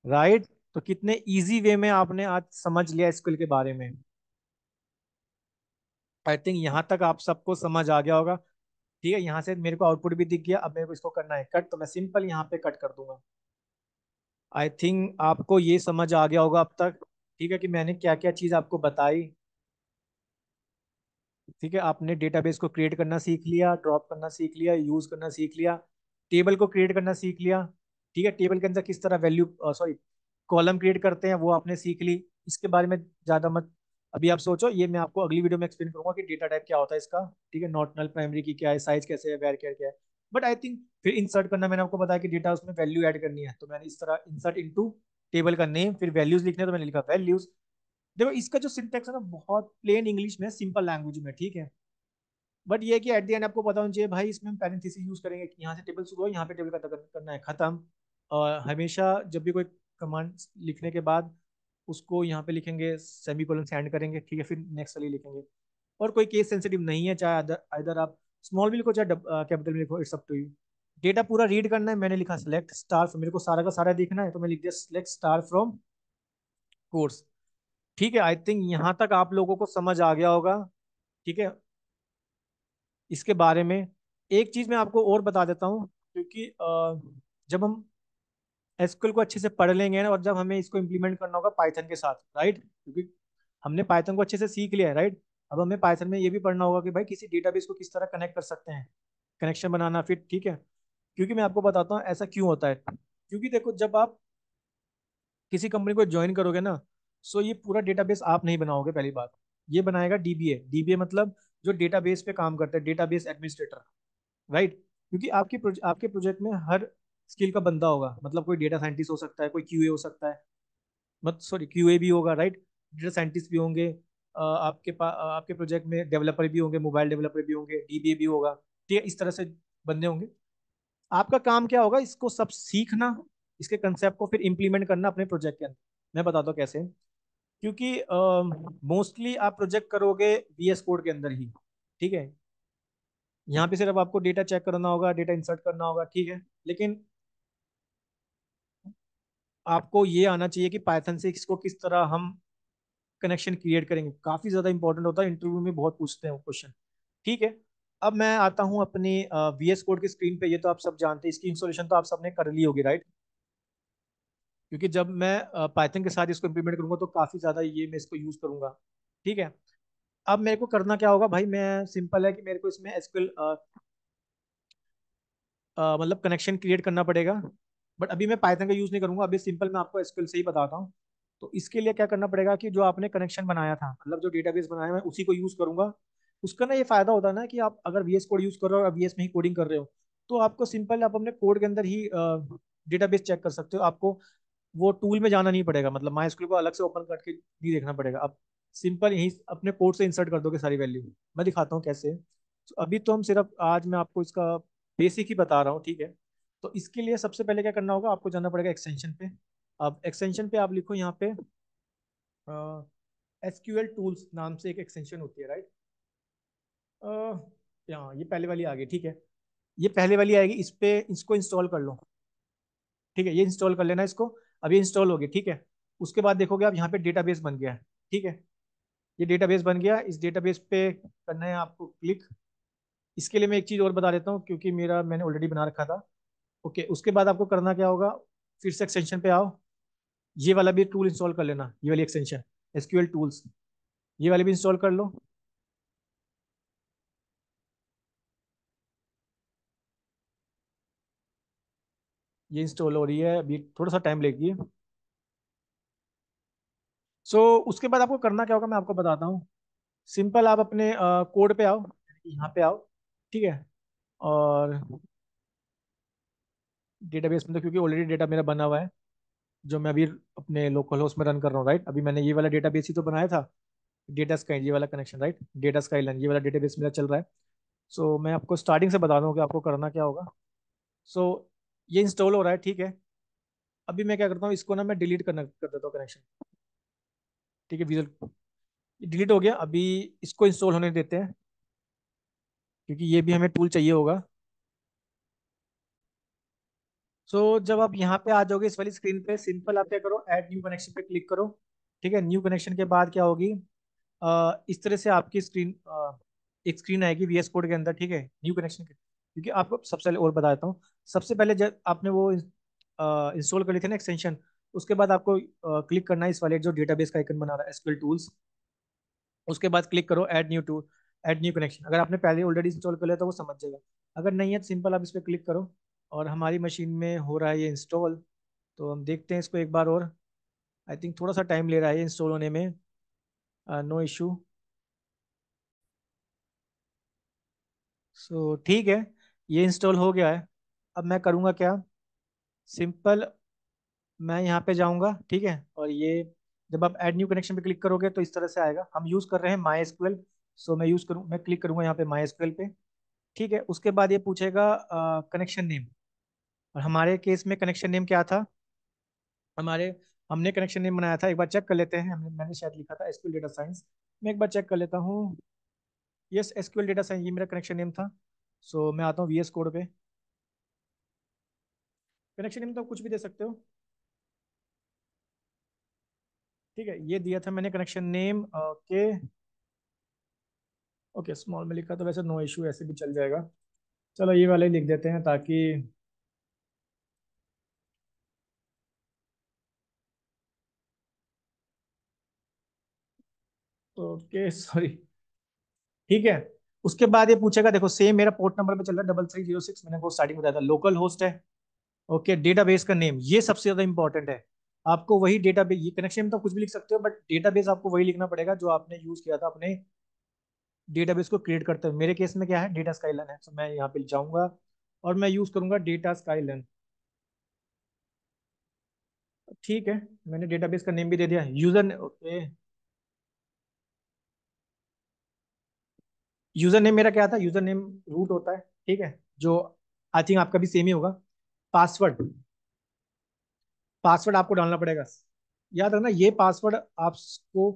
राइट। तो कितने इजी वे में आपने आज समझ लिया स्किल के बारे में। आई थिंक यहाँ तक आप सबको समझ आ गया होगा। ठीक है, यहाँ से मेरे को आउटपुट भी दिख गया, अब मेरे को इसको करना है कट, तो मैं सिंपल यहाँ पे कट कर दूंगा। आई थिंक आपको ये समझ आ गया होगा अब तक। ठीक है, कि मैंने क्या क्या चीज़ आपको बताई। ठीक है, आपने डेटाबेस को क्रिएट करना सीख लिया, ड्रॉप करना सीख लिया, यूज करना सीख लिया, टेबल को क्रिएट करना सीख लिया। ठीक है, टेबल के अंदर किस तरह वैल्यू सॉरी कॉलम क्रिएट करते हैं वो आपने सीख ली। इसके बारे में ज़्यादा मत अभी आप सोचो, ये मैं आपको अगली वीडियो में एक्सप्लेन करूंगा कि डेटा टाइप क्या होता है इसका। ठीक है, नॉट नल प्राइमरी की क्या है, साइज कैसे है, वेर क्या है। बट आई थिंक फिर इंसर्ट करना, मैंने आपको बताया कि डेटा उसमें वैल्यू ऐड करनी है, तो मैंने इस तरह इंसर्ट इनटू टेबल का नेम, फिर वैल्यूज लिखने हैं, तो मैंने लिखा वैल्यूज। देखो इसका जो सिंटेक्स है ना, बहुत प्लेन इंग्लिश में, सिंपल लैंग्वेज में, ठीक है। बट ये है कि एट द एंड आपको पता होना चाहिए भाई, इसमें हम पैरेंथेसिस यूज करेंगे कि यहाँ से टेबल शुरू हो, यहाँ पे टेबल खत्म करना है, खत्म। और हमेशा जब भी कोई कमांड लिखने के बाद उसको यहाँ पे लिखेंगे, सेमीकोलन से एंड करेंगे, ठीक है, फिर नेक्स्ट वाली लिखेंगे। और कोई केस सेंसिटिव नहीं है, चाहे इधर आप स्मॉल भी लिखो चाहे कैपिटल में लिखो, it's up to you. Data पूरा रीड करना है, मैंने लिखा सिलेक्ट स्टार, मेरे को सारा का सारा देखना है, तो मैं लिख दिया सिलेक्ट स्टार फ्रॉम कोर्स। ठीक है, आई थिंक यहाँ तक आप लोगों को समझ आ गया होगा। ठीक है, इसके बारे में एक चीज मैं आपको और बता देता हूँ, क्योंकि जब हम एसक्यूएल को अच्छे से पढ़ लेंगे ना, और जब हमें इसको इम्प्लीमेंट करना होगा पाइथन के साथ, राइट, क्योंकि हमने पाइथन को अच्छे से सीख लिया है, राइट। अब हमें पाइथन में ये भी पढ़ना होगा कि भाई किसी डेटाबेस को किस तरह कनेक्ट कर सकते हैं, कनेक्शन बनाना फिर, ठीक है। क्योंकि मैं आपको बताता हूँ ऐसा क्यों होता है, क्योंकि देखो जब आप किसी कंपनी को ज्वाइन करोगे ना, सो ये पूरा डेटाबेस आप नहीं बनाओगे, पहली बात। ये बनाएगा डीबीए, डीबीए मतलब जो डेटाबेस पे काम करता है, डेटाबेस एडमिनिस्ट्रेटर, राइट। क्योंकि आपके प्रोजेक्ट में हर स्किल का बंदा होगा, मतलब कोई डेटा साइंटिस्ट हो सकता है, कोई क्यूए हो सकता है, मत सॉरी क्यूए भी होगा, राइट। डेटा साइंटिस्ट भी होंगे, आपके पास आपके प्रोजेक्ट में डेवलपर भी होंगे, मोबाइल डेवलपर भी होंगे, डीबीए भी होगा, ठीक है, इस तरह से बंदे होंगे। आपका काम क्या होगा, इसको सब सीखना, इसके कंसेप्ट को फिर इम्प्लीमेंट करना अपने प्रोजेक्ट के अंदर। मैं बताता हूँ कैसे। क्योंकि मोस्टली आप प्रोजेक्ट करोगे वीएस कोड के अंदर ही, ठीक है। यहाँ पे सिर्फ आपको डेटा चेक करना होगा, डेटा इंसर्ट करना होगा, ठीक है। लेकिन आपको ये आना चाहिए कि पाइथन से इसको किस तरह हम कनेक्शन क्रिएट करेंगे, काफी ज्यादा इंपॉर्टेंट होता है, इंटरव्यू में बहुत पूछते हैं वो क्वेश्चन। ठीक है, अब मैं आता हूँ अपनी वीएस कोड की स्क्रीन पे। ये तो आप सब जानते हैं, इसकी इंस्टॉलेशन तो आप सबने कर ली होगी, राइट। क्योंकि जब मैं पाइथन के साथ इसको इम्प्लीमेंट करूंगा तो काफी ज्यादा ये मैं इसको यूज करूंगा। ठीक है, अब मेरे को करना क्या होगा भाई, मैं सिंपल है कि मेरे को इसमें एसक्यूएल मतलब कनेक्शन क्रिएट करना पड़ेगा। बट अभी मैं पाइथन का यूज नहीं करूंगा, अभी सिंपल मैं आपको एसक्यूएल से ही बताता हूँ। तो इसके लिए क्या करना पड़ेगा कि जो आपने कनेक्शन बनाया था, मतलब जो डेटाबेस बनाया, मैं उसी को यूज करूंगा। उसका ना ये फायदा होता है ना कि आप अगर वीएस कोड यूज कर रहे हो और वीएस में ही कोडिंग कर रहे हो, तो आपको सिंपल आप अपने कोड के अंदर ही डेटाबेस चेक कर सकते हो। आपको वो टूल में जाना नहीं पड़ेगा, मतलब माई स्कूल को अलग से ओपन करके नहीं देखना पड़ेगा। आप सिंपल यही अपने कोड से इंसर्ट कर दोगे सारी वैल्यू। मैं दिखाता हूँ कैसे। तो अभी तो हम सिर्फ आज मैं आपको इसका बेसिक ही बता रहा हूँ, ठीक है। तो इसके लिए सबसे पहले क्या करना होगा, आपको जाना पड़ेगा एक्सटेंशन पे। अब एक्सटेंशन पे आप लिखो यहाँ पे एसक्यूएल टूल्स नाम से एक एक्सटेंशन होती है, राइट। यहाँ ये पहले वाली आ गई, ठीक है। ये पहले वाली आएगी, इस पे इसको इंस्टॉल कर लो। ठीक है, ये इंस्टॉल कर लेना इसको। अभी इंस्टॉल हो गया, ठीक है। उसके बाद देखोगे आप यहाँ पे डेटाबेस बन गया है, ठीक है। ये डेटाबेस बन गया, इस डेटाबेस पे करना है आपको क्लिक। इसके लिए मैं एक चीज़ और बता देता हूँ, क्योंकि मैंने ऑलरेडी बना रखा था। ओके, उसके बाद आपको करना क्या होगा, फिर से एक्सटेंशन पे आओ। ये वाला भी टूल इंस्टॉल कर लेना, ये वाली एक्सटेंशन एसक्यूएल टूल्स, ये वाली भी इंस्टॉल कर लो। ये इंस्टॉल हो रही है, अभी थोड़ा सा टाइम लेगी। सो उसके बाद आपको करना क्या होगा मैं आपको बताता हूँ। सिंपल आप अपने कोड पे आओ, यानी कि यहाँ पे आओ, ठीक है। और डेटाबेस में तो क्योंकि ऑलरेडी डेटा मेरा बना हुआ है, जो मैं अभी अपने लोकल होस्ट में रन कर रहा हूँ, राइट। अभी मैंने ये वाला डेटाबेस ही तो बनाया था, डेटा स्काई, ये वाला connection, right, data sky line, ये वाला डेटाबेस मेरा चल रहा है। सो मैं आपको स्टार्टिंग से बता दूँ कि आपको करना क्या होगा। सो ये इंस्टॉल हो रहा है, ठीक है। अभी मैं क्या करता हूँ, इसको ना मैं डिलीट करना कर देता हूँ कनेक्शन। ठीक है, विजुअल डिलीट हो गया। अभी इसको इंस्टॉल होने देते हैं, क्योंकि ये भी हमें टूल चाहिए होगा। सो जब आप यहाँ पे आ जाओगे इस वाली स्क्रीन पे, सिंपल आप क्या करो, ऐड न्यू कनेक्शन पे क्लिक करो। ठीक है, न्यू कनेक्शन के बाद क्या होगी, इस तरह से आपकी स्क्रीन, एक स्क्रीन आएगी वीएस कोड के अंदर। ठीक है, न्यू कनेक्शन के, क्योंकि आपको सबसे पहले और बता देता हूँ। सबसे पहले जब आपने वो इंस्टॉल कर ली थी ना एक्सटेंशन, उसके बाद आपको क्लिक करना है इस वाले जो डेटाबेस का आइकन बना रहा है, एसक्यूएल टूल्स। उसके बाद क्लिक करो add new tool, add new connection. अगर आपने पहले ऑलरेडी इंस्टॉल कर लिया तो वो समझ जाएगा। अगर नहीं है तो सिंपल आप इस पर क्लिक करो, और हमारी मशीन में हो रहा है ये इंस्टॉल। तो हम देखते हैं इसको एक बार और। आई थिंक थोड़ा सा टाइम ले रहा है ये इंस्टॉल होने में। No issue. सो ठीक है, ये इंस्टॉल हो गया है। अब मैं करूँगा क्या, सिंपल मैं यहाँ पे जाऊँगा। ठीक है, और ये जब आप ऐड न्यू कनेक्शन पे क्लिक करोगे तो इस तरह से आएगा। हम यूज़ कर रहे हैं माई एसक्यूएल। सो मैं क्लिक करूँगा यहाँ पे माई एसक्यूएल पे। ठीक है, उसके बाद ये पूछेगा कनेक्शन नेम। और हमारे केस में कनेक्शन नेम क्या था, हमारे हमने कनेक्शन नेम बनाया था, एक बार चेक कर लेते हैं। मैंने शायद लिखा था एसक्यूएल डेटा साइंस। मैं एक बार चेक कर लेता हूँ। यस, एसक्यूएल डेटा साइंस ये मेरा कनेक्शन नेम था। सो मैं आता हूँ वीएस कोड पे। कनेक्शन नेम तो आप कुछ भी दे सकते हो। ठीक है, ये दिया था मैंने connection name. Okay, okay small में लिखा तो वैसे नो इशू, ऐसे भी चल जाएगा। चलो ये वाले लिख देते हैं ताकि, ओके सॉरी। ठीक है, उसके बाद ये पूछेगा, देखो सेम मेरा पोर्ट नंबर पे चल रहा है 3306, मैंने वो स्टार्टिंग बताया था, लोकल होस्ट है। ओके, डेटाबेस का नेम ये सबसे ज्यादा इंपॉर्टेंट है। आपको वही डेटाबेस, ये कनेक्शन में तो कुछ भी लिख सकते हो, बट डेटाबेस आपको वही लिखना पड़ेगा जो आपने यूज किया था अपने डेटाबेस को क्रिएट करते हुए। मेरे केस में क्या है, डेटा स्काईलाइन है। तो मैं यहाँ पे जाऊंगा और मैं यूज करूंगा डेटा स्काईलाइन। ठीक है, मैंने डेटाबेस का नेम भी दे दिया, यूजर। ओके, यूजर नेम मेरा क्या था, यूजर नेम रूट होता है। ठीक है, जो आई थिंक आपका भी सेम ही होगा। पासवर्ड, पासवर्ड आपको डालना पड़ेगा। याद रखना ये पासवर्ड आपको,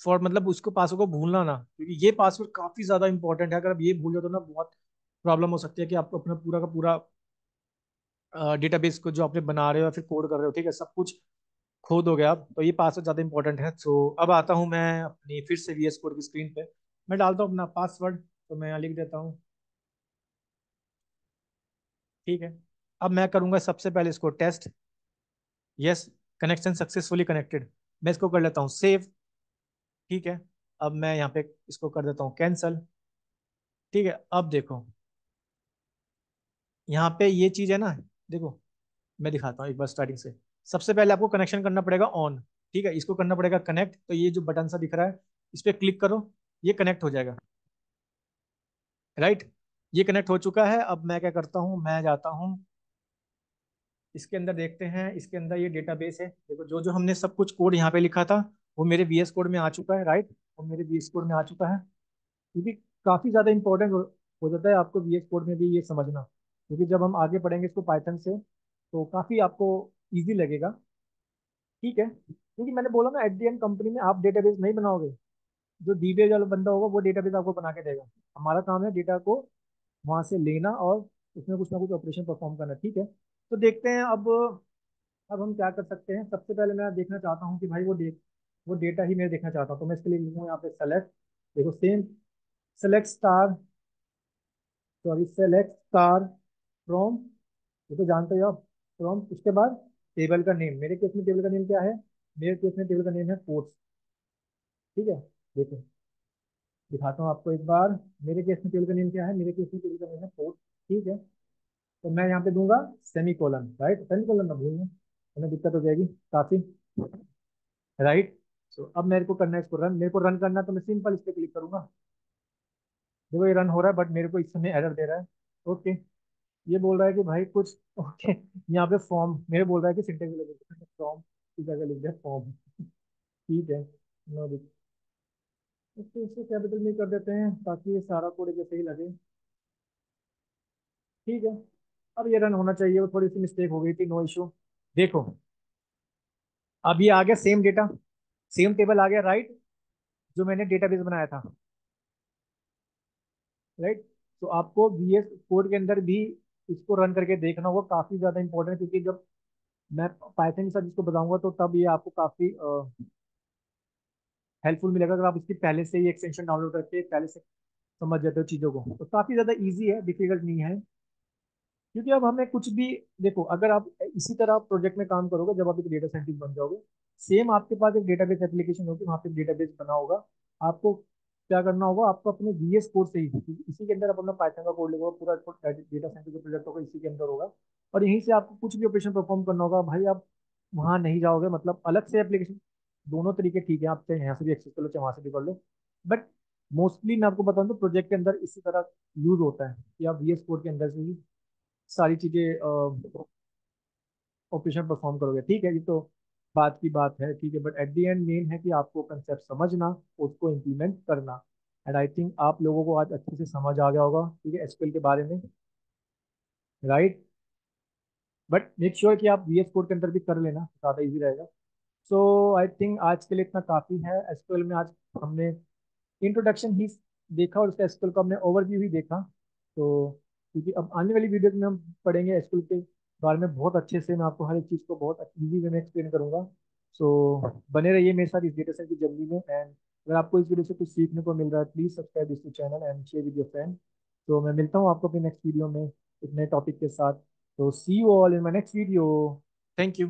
फॉर मतलब उसको पासवर्ड को भूलना ना, क्योंकि ये पासवर्ड काफी ज्यादा इंपॉर्टेंट है। अगर आप ये भूल जाओ तो ना बहुत प्रॉब्लम हो सकती है कि आप अपना पूरा का पूरा डेटाबेस को जो आपने बना रहे हो या फिर कोड कर रहे हो, ठीक है, सब कुछ खो दोगे आप। तो ये पासवर्ड ज्यादा इंपॉर्टेंट है। तो अब आता हूँ मैं अपनी फिर से वीएस कोड की स्क्रीन पे। मैं डालता हूँ अपना पासवर्ड, तो मैं यहाँ लिख देता हूँ। ठीक है, अब मैं करूँगा सबसे पहले इसको test. Yes, connection successfully connected. मैं इसको कर लेता हूँ सेव। ठीक है, अब मैं यहाँ पे इसको कर देता हूँ कैंसल। ठीक है, अब देखो यहाँ पे ये चीज है ना, देखो मैं दिखाता हूँ एक बार स्टार्टिंग से। सबसे पहले आपको कनेक्शन करना पड़ेगा ऑन। ठीक है, इसको करना पड़ेगा कनेक्ट। तो ये जो बटन सा दिख रहा है, इस पर क्लिक करो, ये कनेक्ट हो जाएगा। राइट, ये कनेक्ट हो चुका है। अब मैं क्या करता हूँ, मैं जाता हूँ इसके अंदर, देखते हैं इसके अंदर ये डेटाबेस है। देखो जो जो हमने सब कुछ कोड यहाँ पे लिखा था वो मेरे वीएस कोड में आ चुका है। राइट, वो मेरे वीएस कोड में आ चुका है। क्योंकि काफी ज्यादा इंपॉर्टेंट हो जाता है आपको वीएस कोड में भी ये समझना, क्योंकि जब हम आगे पढ़ेंगे इसको पाइथन से तो काफी आपको इजी लगेगा। ठीक है, क्योंकि मैंने बोला ना, एट द एंड कंपनी में आप डेटाबेस नहीं बनाओगे, जो डीबीए वाला बंदा होगा वो डेटाबेस आपको बना के देगा। हमारा काम है डेटा को वहां से लेना और उसमें कुछ ना कुछ ऑपरेशन परफॉर्म करना। ठीक है, तो देखते हैं अब हम क्या कर सकते हैं। सबसे पहले मैं देखना चाहता हूँ कि भाई वो डेटा ही मैं देखना चाहता हूँ। तो मैं इसके लिए लिखूंगा यहाँ पे सेलेक्ट, देखो same, select star, sorry select star from, ये तो जानते हो आप, फ्रॉम। उसके बाद टेबल का नेम, मेरे केस में टेबल का नेम क्या है, मेरे केस में टेबल का नेम है कोर्स। ठीक है, देखो दिखाता हूँ आपको एक बार। मेरे केस में टेबल का नेम क्या है, मेरे केस में टेबल का नेम है कोर्स। ठीक है, तो मैं यहाँ पे दूंगा semi colon. Right, semi colon ना भूलना, हमें दिक्कत हो जाएगी काफी। राइट, तो अब मेरे को करना है इसको रन। मेरे को रन करना है तो मैं सिंपल इस पे क्लिक करूंगा। देखो ये रन हो रहा है, बट मेरे को इस समय एरर दे रहा है। ओके, ये बोल रहा है कि भाई कुछ, ओके यहाँ पे फॉर्म मेरे बोल रहा है कि सिंटेक्स फॉर्म की जगह लिख दिया फॉर्म। ठीक है, नो, इसको कैपिटल में कर देते हैं ताकि ये सारा कोड एक जैसे ही लगे। ठीक है, अब ये रन होना चाहिए। वो थोड़ी सी मिस्टेक हो गई थी, नो इशू। देखो, अब ये आ गया सेम डेटा, सेम टेबल आ गया, राइट, जो मैंने डेटाबेस बनाया था, राइट। तो आपको VS कोड के अंदर भी इसको रन करके देखना होगा, काफी ज्यादा इंपॉर्टेंट, क्योंकि जब मैं पाइथन के साथ इसको बताऊंगा तो तब ये आपको काफी हेल्पफुल मिलेगा, अगर आप इसकी पहले से ही एक्सटेंशन डाउनलोड करके पहले से समझ जाते हो चीजों को, तो काफी ज्यादा इजी है, डिफिकल्ट नहीं है। क्योंकि अब हमें कुछ भी, देखो अगर आप इसी तरह प्रोजेक्ट में काम करोगे, जब आप एक डेटा साइंटिस्ट बन जाओगे, सेम आपके पास एक डेटाबेस एप्लीकेशन होगी, वहाँ पे डेटाबेस बना होगा। आपको क्या करना होगा, आपको अपने VS कोड से ही, इसी के अंदर आप अपना पाइथन का कोड लिखोगे, पूरा डेटा साइंटिस्ट का प्रोजेक्ट होगा इसी के अंदर होगा, और यहीं से आपको कुछ भी ऑपरेशन परफॉर्म करना होगा भाई। आप वहाँ नहीं जाओगे, मतलब अलग से एप्लीकेशन, दोनों तरीके ठीक है, आप चाहे यहाँ से भी एक्सेस कर लो चाहे वहाँ से भी कर लो, बट मोस्टली मैं आपको बताऊँ तो प्रोजेक्ट के अंदर इसी तरह यूज होता है कि आप VS कोड के अंदर से ही सारी चीजें ऑपरेशन परफॉर्म करोगे। ठीक है, ये तो बात की बात है, ठीक है, but at the and main है कि आपको कंसेप्ट समझना, उसको इम्प्लीमेंट करना। एंड आई थिंक आप लोगों को आज अच्छे से समझ आ गया होगा, ठीक है, SQL के बारे में, राइट। बट मेक श्योर कि आप VS कोड के अंदर भी कर लेना, ज़्यादा इजी रहेगा। सो आई थिंक आज के लिए इतना काफ़ी है। SQL में आज हमने इंट्रोडक्शन ही देखा, और उसका एसक्यूएल का हमने ओवरव्यू ही देखा। तो क्योंकि अब आने वाली वीडियो में हम पढ़ेंगे एसक्यूएल के बारे में बहुत अच्छे से, मैं आपको हर एक चीज़ को बहुत इजी वे में एक्सप्लेन करूंगा। सो बने रहिए मेरे साथ इस डेटा साइंस की जर्नी में। एंड अगर आपको इस वीडियो से कुछ सीखने को मिल रहा है, please subscribe this channel and share with your friend. तो मैं मिलता हूँ आपको अपने नेक्स्ट वीडियो में एक नए टॉपिक के साथ। तो see you all in my next video. Thank you.